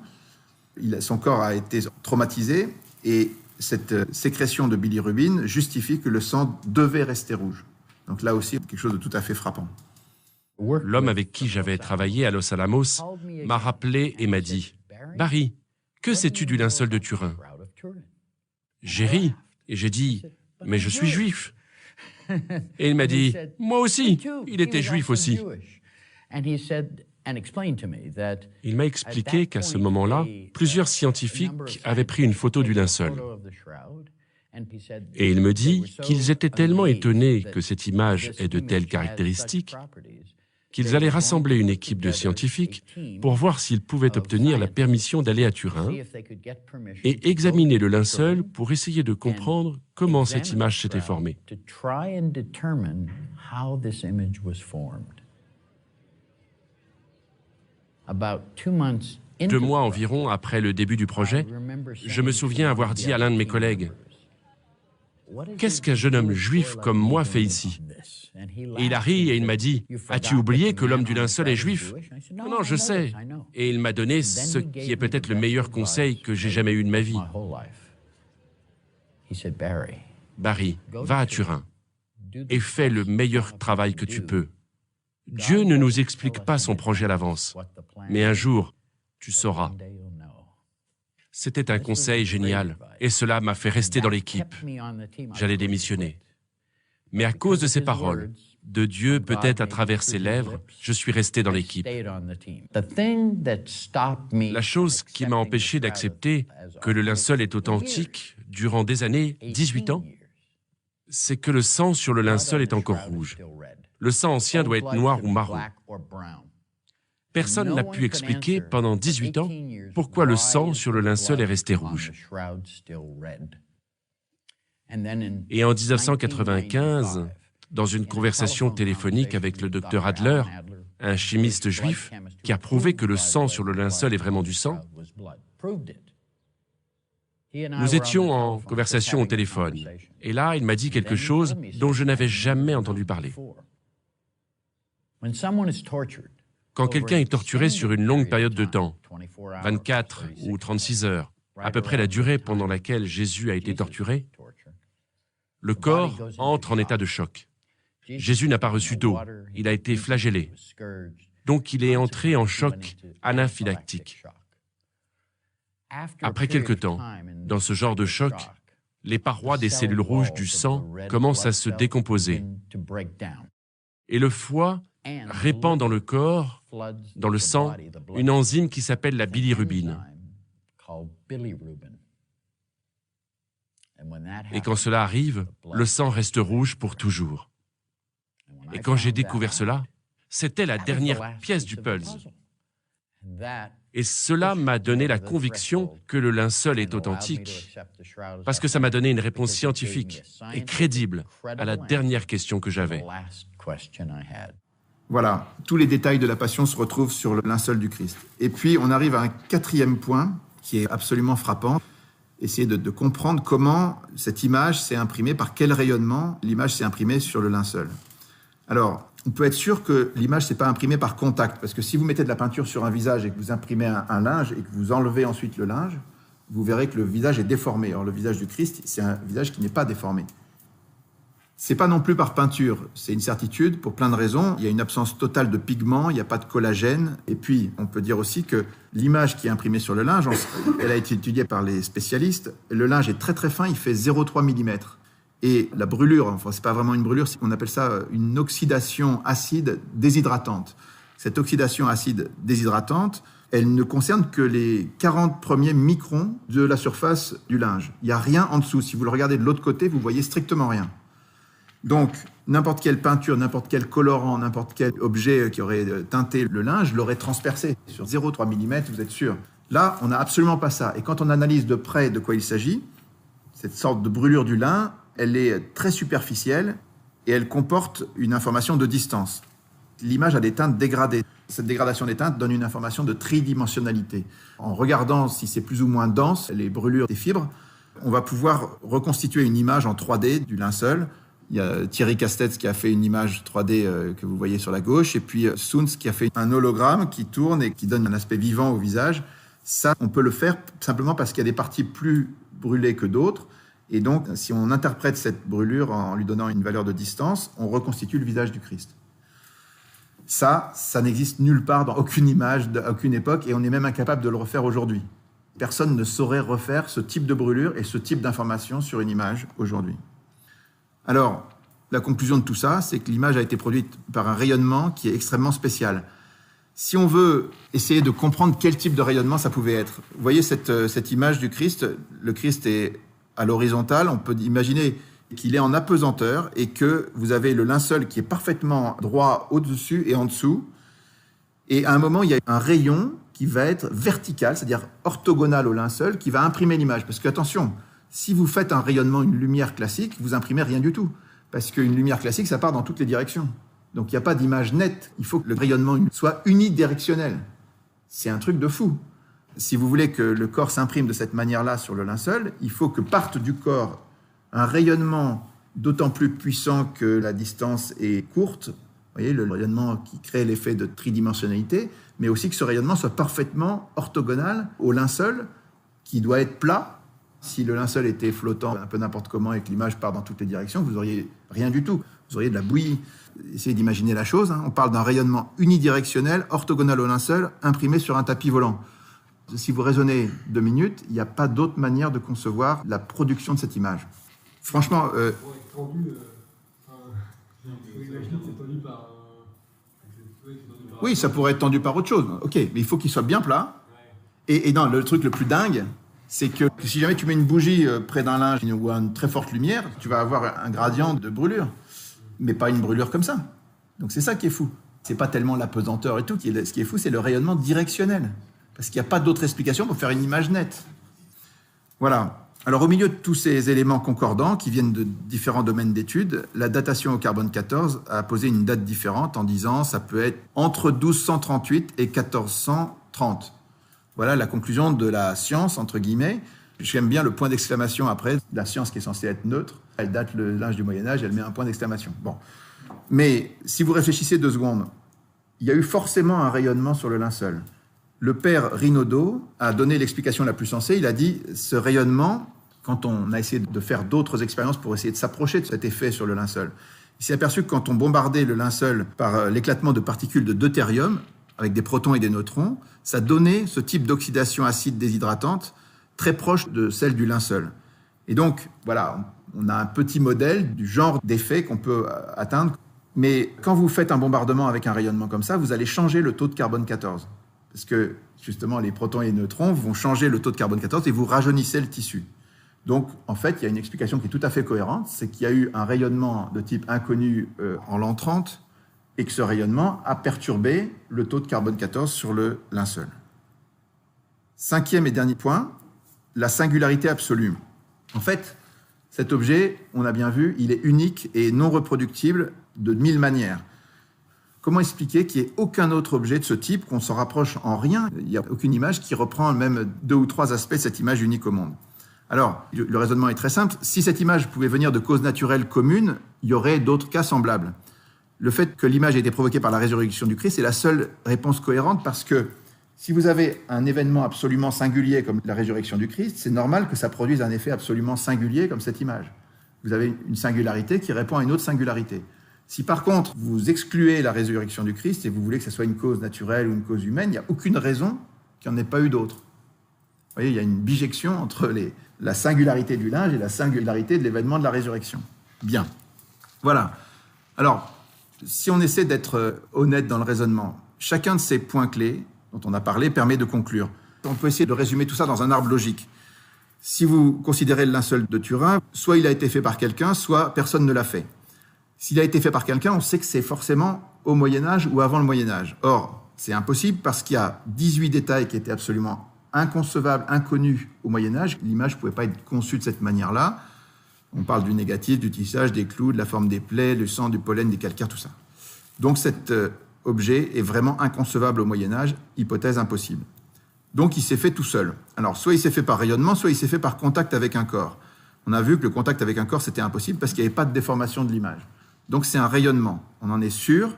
Speaker 2: son corps a été traumatisé, et cette sécrétion de bilirubine justifie que le sang devait rester rouge. Donc là aussi, quelque chose de tout à fait frappant.
Speaker 3: L'homme avec qui j'avais travaillé à Los Alamos m'a rappelé et m'a dit « Barry, que sais-tu du linceul de Turin ?» J'ai ri et j'ai dit « Mais je suis juif !» Et il m'a dit « Moi aussi, il était juif aussi !» Il m'a expliqué qu'à ce moment-là, plusieurs scientifiques avaient pris une photo du linceul. Et il me dit qu'ils étaient tellement étonnés que cette image ait de telles caractéristiques qu'ils allaient rassembler une équipe de scientifiques pour voir s'ils pouvaient obtenir la permission d'aller à Turin et examiner le linceul pour essayer de comprendre comment cette image s'était formée. 2 mois environ après le début du projet, je me souviens avoir dit à l'un de mes collègues « Qu'est-ce qu'un jeune homme juif comme moi fait ici ?» Et il a ri et il m'a dit « As-tu oublié que l'homme du linceul est juif ?»« Non, je sais. » Et il m'a donné ce qui est peut-être le meilleur conseil que j'ai jamais eu de ma vie. « Barry, va à Turin et fais le meilleur travail que tu peux. Dieu ne nous explique pas son projet à l'avance, mais un jour, tu sauras. » C'était un conseil génial et cela m'a fait rester dans l'équipe. J'allais démissionner. Mais à cause de ces paroles, de Dieu peut-être à travers ses lèvres, je suis resté dans l'équipe. La chose qui m'a empêché d'accepter que le linceul est authentique durant des années, 18 ans, c'est que le sang sur le linceul est encore rouge. Le sang ancien doit être noir ou marron. Personne n'a pu expliquer pendant 18 ans pourquoi le sang sur le linceul est resté rouge. Et en 1995, dans une conversation téléphonique avec le docteur Adler, un chimiste juif qui a prouvé que le sang sur le linceul est vraiment du sang, nous étions en conversation au téléphone. Et là, il m'a dit quelque chose dont je n'avais jamais entendu parler. Quand quelqu'un est torturé sur une longue période de temps, 24 ou 36 heures, à peu près la durée pendant laquelle Jésus a été torturé, le corps entre en état de choc. Jésus n'a pas reçu d'eau, il a été flagellé. Donc il est entré en choc anaphylactique. Après quelque temps, dans ce genre de choc, les parois des cellules rouges du sang commencent à se décomposer. Et le foie répand dans le corps, dans le sang, une enzyme qui s'appelle la bilirubine. Et quand cela arrive, le sang reste rouge pour toujours. Et quand j'ai découvert cela, c'était la dernière pièce du puzzle. Et cela m'a donné la conviction que le linceul est authentique, parce que ça m'a donné une réponse scientifique et crédible à la dernière question que j'avais.
Speaker 2: Voilà, tous les détails de la Passion se retrouvent sur le linceul du Christ. Et puis, on arrive à un quatrième point qui est absolument frappant. Essayer de comprendre comment cette image s'est imprimée, par quel rayonnement l'image s'est imprimée sur le linceul. Alors, on peut être sûr que l'image ne s'est pas imprimée par contact, parce que si vous mettez de la peinture sur un visage et que vous imprimez un linge et que vous enlevez ensuite le linge, vous verrez que le visage est déformé. Or, le visage du Christ, c'est un visage qui n'est pas déformé. C'est pas non plus par peinture, c'est une certitude pour plein de raisons. Il y a une absence totale de pigments, il n'y a pas de collagène. Et puis, on peut dire aussi que l'image qui est imprimée sur le linge, elle a été étudiée par les spécialistes. Le linge est très très fin, il fait 0,3 mm. Et la brûlure, enfin, c'est pas vraiment une brûlure, on appelle ça une oxydation acide déshydratante. Cette oxydation acide déshydratante, elle ne concerne que les 40 premiers microns de la surface du linge. Il n'y a rien en dessous. Si vous le regardez de l'autre côté, vous voyez strictement rien. Donc, n'importe quelle peinture, n'importe quel colorant, n'importe quel objet qui aurait teinté le linge l'aurait transpercé. Sur 0,3 mm, vous êtes sûr. Là, on n'a absolument pas ça. Et quand on analyse de près de quoi il s'agit, cette sorte de brûlure du lin, elle est très superficielle et elle comporte une information de distance. L'image a des teintes dégradées. Cette dégradation des teintes donne une information de tridimensionnalité. En regardant si c'est plus ou moins dense, les brûlures des fibres, on va pouvoir reconstituer une image en 3D du linceul. Il y a Thierry Castetz qui a fait une image 3D que vous voyez sur la gauche, et puis Soons qui a fait un hologramme qui tourne et qui donne un aspect vivant au visage. Ça, on peut le faire simplement parce qu'il y a des parties plus brûlées que d'autres. Et donc, si on interprète cette brûlure en lui donnant une valeur de distance, on reconstitue le visage du Christ. Ça n'existe nulle part dans aucune image, d'aucune époque, et on est même incapable de le refaire aujourd'hui. Personne ne saurait refaire ce type de brûlure et ce type d'information sur une image aujourd'hui. Alors, la conclusion de tout ça, c'est que l'image a été produite par un rayonnement qui est extrêmement spécial. Si on veut essayer de comprendre quel type de rayonnement ça pouvait être, vous voyez cette image du Christ, le Christ est à l'horizontale, on peut imaginer qu'il est en apesanteur et que vous avez le linceul qui est parfaitement droit au-dessus et en dessous. Et à un moment, il y a un rayon qui va être vertical, c'est-à-dire orthogonal au linceul, qui va imprimer l'image. Parce que, attention, si vous faites un rayonnement, une lumière classique, vous imprimez rien du tout. Parce qu'une lumière classique, ça part dans toutes les directions. Donc, il n'y a pas d'image nette. Il faut que le rayonnement soit unidirectionnel. C'est un truc de fou. Si vous voulez que le corps s'imprime de cette manière-là sur le linceul, il faut que parte du corps un rayonnement d'autant plus puissant que la distance est courte. Vous voyez, le rayonnement qui crée l'effet de tridimensionnalité, mais aussi que ce rayonnement soit parfaitement orthogonal au linceul, qui doit être plat. Si le linceul était flottant un peu n'importe comment et que l'image part dans toutes les directions, vous n'auriez rien du tout. Vous auriez de la bouillie. Essayez d'imaginer la chose. On parle d'un rayonnement unidirectionnel, orthogonal au linceul, imprimé sur un tapis volant. Si vous raisonnez 2 minutes, il n'y a pas d'autre manière de concevoir la production de cette image. Franchement... Oui, ça pourrait être tendu par autre chose. Ok, mais il faut qu'il soit bien plat. Et non, le truc le plus dingue, c'est que si jamais tu mets une bougie près d'un linge ou une très forte lumière, tu vas avoir un gradient de brûlure, mais pas une brûlure comme ça. Donc c'est ça qui est fou. C'est pas tellement l'apesanteur et tout. Ce qui est fou, c'est le rayonnement directionnel. Parce qu'il n'y a pas d'autre explication pour faire une image nette. Voilà. Alors au milieu de tous ces éléments concordants qui viennent de différents domaines d'études, la datation au carbone 14 a posé une date différente en disant ça peut être entre 1238 et 1430. Voilà la conclusion de la science, entre guillemets. J'aime bien le point d'exclamation après. La science qui est censée être neutre, elle date le linge du Moyen-Âge, elle met un point d'exclamation. Bon. Mais si vous réfléchissez 2 secondes, il y a eu forcément un rayonnement sur le linceul. Le père Rinaudot a donné l'explication la plus sensée. Il a dit ce rayonnement, quand on a essayé de faire d'autres expériences pour essayer de s'approcher de cet effet sur le linceul, il s'est aperçu que quand on bombardait le linceul par l'éclatement de particules de deutérium, avec des protons et des neutrons, ça donnait ce type d'oxydation acide déshydratante très proche de celle du linceul. Et donc, voilà, on a un petit modèle du genre d'effet qu'on peut atteindre. Mais quand vous faites un bombardement avec un rayonnement comme ça, vous allez changer le taux de carbone 14. Parce que, justement, les protons et les neutrons vont changer le taux de carbone 14 et vous rajeunissez le tissu. Donc, en fait, il y a une explication qui est tout à fait cohérente, c'est qu'il y a eu un rayonnement de type inconnu en l'an 30, et que ce rayonnement a perturbé le taux de carbone 14 sur le linceul. Cinquième et dernier point, la singularité absolue. En fait, cet objet, on a bien vu, il est unique et non reproductible de 1000 manières. Comment expliquer qu'il n'y ait aucun autre objet de ce type, qu'on s'en rapproche en rien? Il n'y a aucune image qui reprend même 2 ou 3 aspects de cette image unique au monde. Alors, le raisonnement est très simple. Si cette image pouvait venir de causes naturelles communes, il y aurait d'autres cas semblables. Le fait que l'image ait été provoquée par la résurrection du Christ est la seule réponse cohérente, parce que si vous avez un événement absolument singulier comme la résurrection du Christ, c'est normal que ça produise un effet absolument singulier comme cette image. Vous avez une singularité qui répond à une autre singularité. Si par contre vous excluez la résurrection du Christ et vous voulez que ce soit une cause naturelle ou une cause humaine, il n'y a aucune raison qu'il n'y en ait pas eu d'autre. Vous voyez, il y a une bijection entre la singularité du linge et la singularité de l'événement de la résurrection. Bien. Voilà. Alors, si on essaie d'être honnête dans le raisonnement, chacun de ces points clés dont on a parlé permet de conclure. On peut essayer de résumer tout ça dans un arbre logique. Si vous considérez le linceul de Turin, soit il a été fait par quelqu'un, soit personne ne l'a fait. S'il a été fait par quelqu'un, on sait que c'est forcément au Moyen-Âge ou avant le Moyen-Âge. Or, c'est impossible parce qu'il y a 18 détails qui étaient absolument inconcevables, inconnus au Moyen-Âge. L'image ne pouvait pas être conçue de cette manière-là. On parle du négatif, du tissage, des clous, de la forme des plaies, du sang, du pollen, des calcaires, tout ça. Donc cet objet est vraiment inconcevable au Moyen-Âge, hypothèse impossible. Donc il s'est fait tout seul. Alors soit il s'est fait par rayonnement, soit il s'est fait par contact avec un corps. On a vu que le contact avec un corps, c'était impossible parce qu'il n'y avait pas de déformation de l'image. Donc c'est un rayonnement, on en est sûr,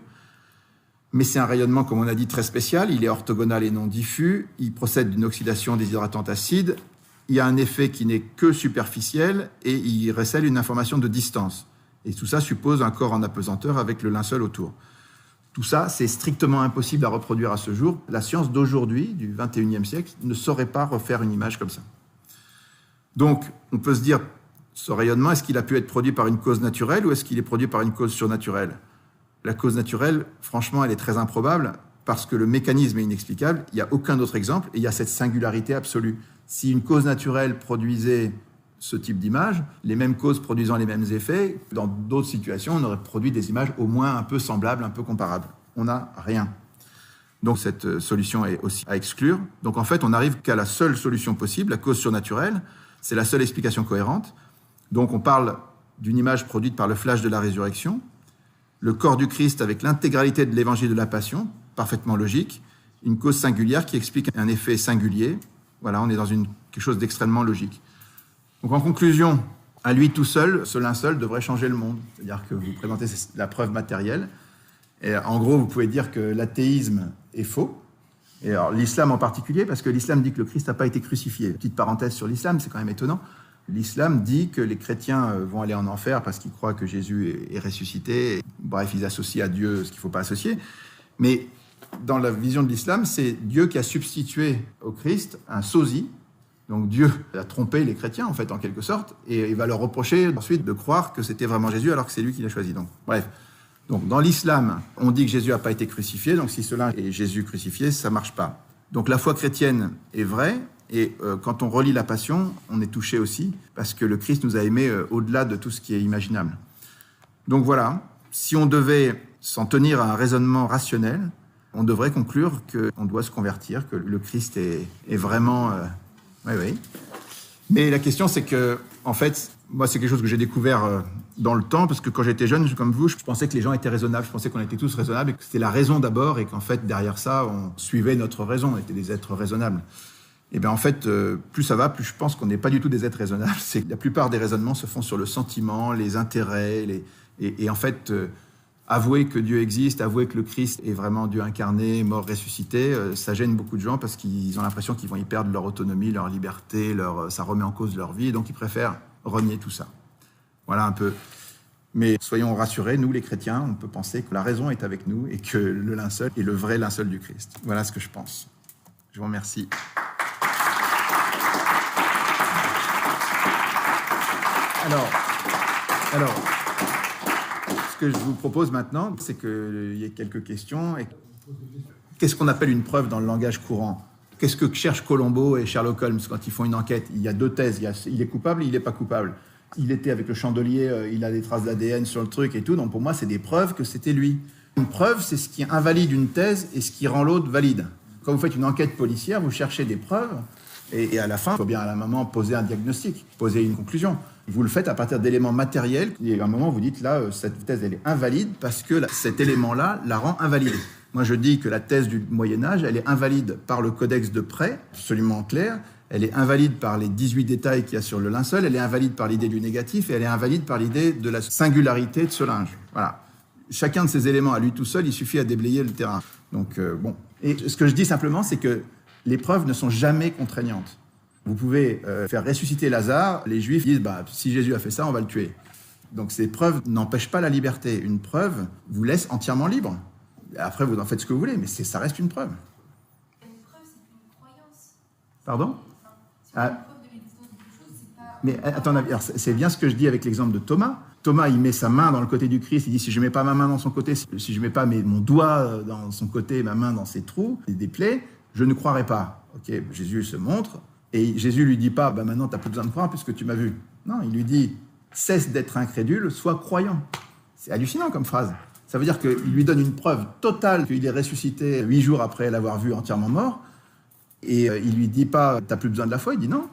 Speaker 2: mais c'est un rayonnement, comme on a dit, très spécial. Il est orthogonal et non diffus, il procède d'une oxydation déshydratante acide, il y a un effet qui n'est que superficiel et il recèle une information de distance. Et tout ça suppose un corps en apesanteur avec le linceul autour. Tout ça, c'est strictement impossible à reproduire à ce jour. La science d'aujourd'hui, du XXIe siècle, ne saurait pas refaire une image comme ça. Donc, on peut se dire, ce rayonnement, est-ce qu'il a pu être produit par une cause naturelle ou est-ce qu'il est produit par une cause surnaturelle? La cause naturelle, franchement, elle est très improbable parce que le mécanisme est inexplicable. Il n'y a aucun autre exemple et il y a cette singularité absolue. Si une cause naturelle produisait ce type d'image, les mêmes causes produisant les mêmes effets, dans d'autres situations, on aurait produit des images au moins un peu semblables, un peu comparables. On n'a rien. Donc cette solution est aussi à exclure. Donc en fait, on n'arrive qu'à la seule solution possible, la cause surnaturelle. C'est la seule explication cohérente. Donc on parle d'une image produite par le flash de la résurrection, le corps du Christ avec l'intégralité de l'évangile de la Passion, parfaitement logique, une cause singulière qui explique un effet singulier. Voilà, on est dans quelque chose d'extrêmement logique. Donc en conclusion, à lui tout seul, ce linceul devrait changer le monde. C'est-à-dire que vous présentez la preuve matérielle. Et en gros, vous pouvez dire que l'athéisme est faux. Et alors l'islam en particulier, parce que l'islam dit que le Christ n'a pas été crucifié. Petite parenthèse sur l'islam, c'est quand même étonnant. L'islam dit que les chrétiens vont aller en enfer parce qu'ils croient que Jésus est ressuscité. Bref, ils associent à Dieu ce qu'il ne faut pas associer. Mais dans la vision de l'islam, c'est Dieu qui a substitué au Christ un sosie. Donc Dieu a trompé les chrétiens, en fait, en quelque sorte, et il va leur reprocher ensuite de croire que c'était vraiment Jésus alors que c'est lui qui l'a choisi. Donc, bref. Donc, dans l'islam, on dit que Jésus n'a pas été crucifié, donc si cela est Jésus crucifié, ça ne marche pas. Donc la foi chrétienne est vraie, et quand on relit la Passion, on est touché aussi, parce que le Christ nous a aimés au-delà de tout ce qui est imaginable. Donc voilà, si on devait s'en tenir à un raisonnement rationnel, on devrait conclure qu'on doit se convertir, que le Christ est vraiment... Oui. Mais la question, c'est que, en fait, moi, c'est quelque chose que j'ai découvert dans le temps, parce que quand j'étais jeune, comme vous, je pensais que les gens étaient raisonnables, je pensais qu'on était tous raisonnables, et que c'était la raison d'abord, et qu'en fait, derrière ça, on suivait notre raison, on était des êtres raisonnables. Et bien, en fait, plus ça va, plus je pense qu'on n'est pas du tout des êtres raisonnables. C'est que la plupart des raisonnements se font sur le sentiment, les intérêts, et en fait... avouer que Dieu existe, avouer que le Christ est vraiment Dieu incarné, mort, ressuscité, ça gêne beaucoup de gens parce qu'ils ont l'impression qu'ils vont y perdre leur autonomie, leur liberté, ça remet en cause leur vie, donc ils préfèrent renier tout ça. Voilà un peu. Mais soyons rassurés, nous les chrétiens, on peut penser que la raison est avec nous et que le linceul est le vrai linceul du Christ. Voilà ce que je pense. Je vous remercie. Alors, ce que je vous propose maintenant, c'est qu'il y ait quelques questions. Qu'est-ce qu'on appelle une preuve dans le langage courant? Qu'est-ce que cherchent Colombo et Sherlock Holmes quand ils font une enquête? Il y a deux thèses. Il est coupable, il n'est pas coupable. Il était avec le chandelier, il a des traces d'ADN sur le truc et tout. Donc pour moi, c'est des preuves que c'était lui. Une preuve, c'est ce qui invalide une thèse et ce qui rend l'autre valide. Quand vous faites une enquête policière, vous cherchez des preuves et à la fin, il faut bien à un moment poser un diagnostic, poser une conclusion. Vous le faites à partir d'éléments matériels. Et à un moment, vous dites là, cette thèse, elle est invalide parce que cet élément-là la rend invalide. Moi, je dis que la thèse du Moyen-Âge, elle est invalide par le codex de prêt, absolument clair. Elle est invalide par les 18 détails qu'il y a sur le linceul. Elle est invalide par l'idée du négatif et elle est invalide par l'idée de la singularité de ce linge. Voilà. Chacun de ces éléments, à lui tout seul, il suffit à déblayer le terrain. Donc, bon. Et ce que je dis simplement, c'est que les preuves ne sont jamais contraignantes. Vous pouvez faire ressusciter Lazare. Les Juifs disent, si Jésus a fait ça, on va le tuer. Donc, ces preuves n'empêchent pas la liberté. Une preuve vous laisse entièrement libre. Après, vous en faites ce que vous voulez, mais ça reste une preuve.
Speaker 4: Une preuve, c'est une croyance.
Speaker 2: Pardon ?
Speaker 4: Si on a une preuve de l'existence de quelque chose, c'est pas...
Speaker 2: Mais attends, c'est bien ce que je dis avec l'exemple de Thomas. Thomas, il met sa main dans le côté du Christ. Il dit, si je ne mets pas ma main dans son côté, si je ne mets pas mon doigt dans son côté, ma main dans ses trous, des plaies, je ne croirai pas. Ok, Jésus se montre. Et Jésus lui dit pas, maintenant, tu n'as plus besoin de croire puisque tu m'as vu. Non, il lui dit, cesse d'être incrédule, sois croyant. C'est hallucinant comme phrase. Ça veut dire qu'il lui donne une preuve totale qu'il est ressuscité 8 jours après l'avoir vu entièrement mort. Et il lui dit pas, t'as plus besoin de la foi. Il dit non,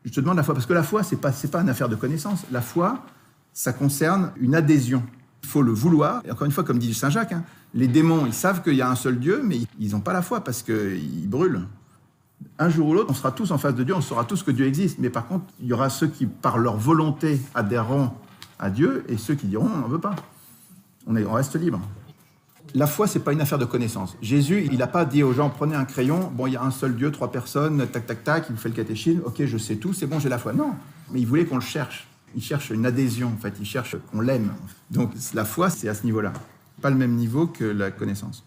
Speaker 2: je te demande la foi. Parce que la foi, c'est pas une affaire de connaissance. La foi, ça concerne une adhésion. Il faut le vouloir. Et encore une fois, comme dit Saint Jacques, les démons, ils savent qu'il y a un seul Dieu, mais ils n'ont pas la foi parce qu'ils brûlent. Un jour ou l'autre, on sera tous en face de Dieu, on saura tous que Dieu existe. Mais par contre, il y aura ceux qui, par leur volonté, adhéreront à Dieu et ceux qui diront, on n'en veut pas. On reste libre. La foi, c'est pas une affaire de connaissance. Jésus, il n'a pas dit aux gens, prenez un crayon, il y a un seul Dieu, 3 personnes, tac, tac, tac, il vous fait le catéchisme, ok, je sais tout, c'est bon, j'ai la foi. Non, mais il voulait qu'on le cherche. Il cherche une adhésion, en fait, il cherche qu'on l'aime. Donc la foi, c'est à ce niveau-là. Pas le même niveau que la connaissance.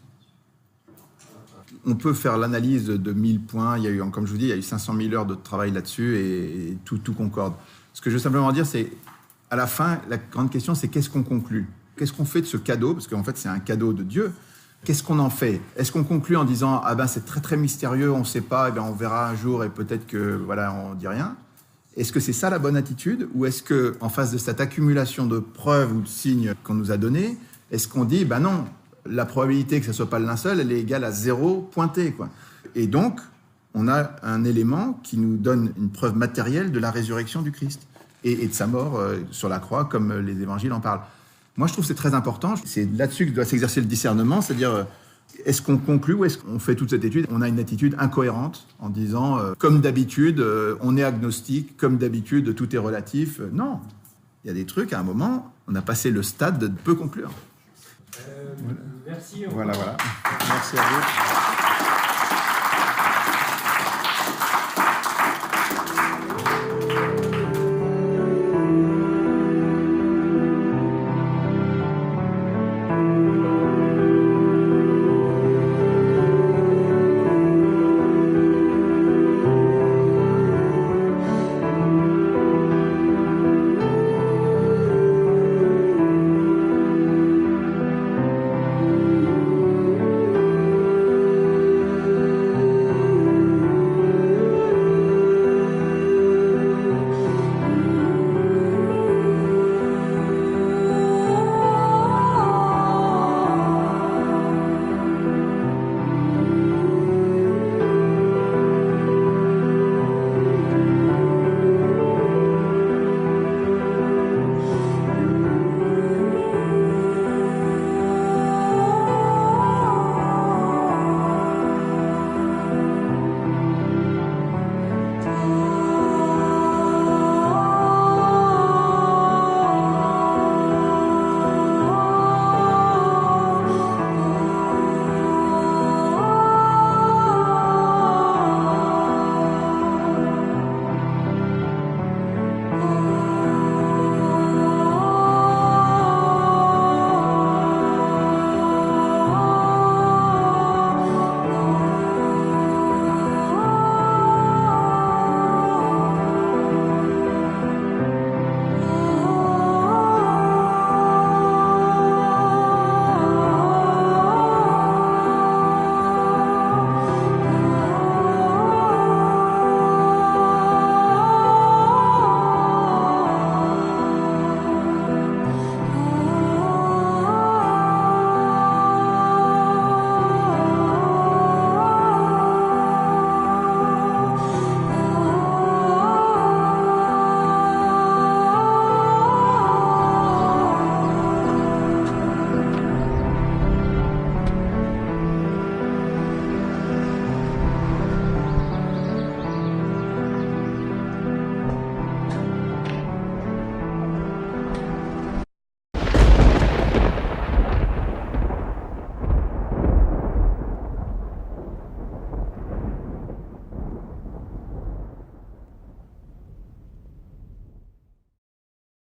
Speaker 2: On peut faire l'analyse de 1000 points, il y a eu, comme je vous dis, il y a eu 500 000 heures de travail là-dessus et tout concorde. Ce que je veux simplement dire, c'est, à la fin, la grande question, c'est qu'est-ce qu'on conclut ? Qu'est-ce qu'on fait de ce cadeau ? Parce qu'en fait, c'est un cadeau de Dieu. Qu'est-ce qu'on en fait ? Est-ce qu'on conclut en disant « c'est très très mystérieux, on ne sait pas, on verra un jour et peut-être que voilà, on ne dit rien ». Est-ce que c'est ça la bonne attitude ? Ou est-ce qu'en face de cette accumulation de preuves ou de signes qu'on nous a donnés, est-ce qu'on dit « non, la probabilité que ce ne soit pas le linceul, elle est égale à 0 pointé ». Et donc, on a un élément qui nous donne une preuve matérielle de la résurrection du Christ et de sa mort sur la croix, comme les évangiles en parlent. Moi, je trouve que c'est très important. C'est là-dessus que doit s'exercer le discernement, c'est-à-dire, est-ce qu'on conclut ou est-ce qu'on fait toute cette étude ? On a une attitude incohérente en disant, comme d'habitude, on est agnostique, comme d'habitude, tout est relatif. Non, il y a des trucs, à un moment, on a passé le stade de peu conclure.
Speaker 5: Merci.
Speaker 2: Voilà. Merci à vous.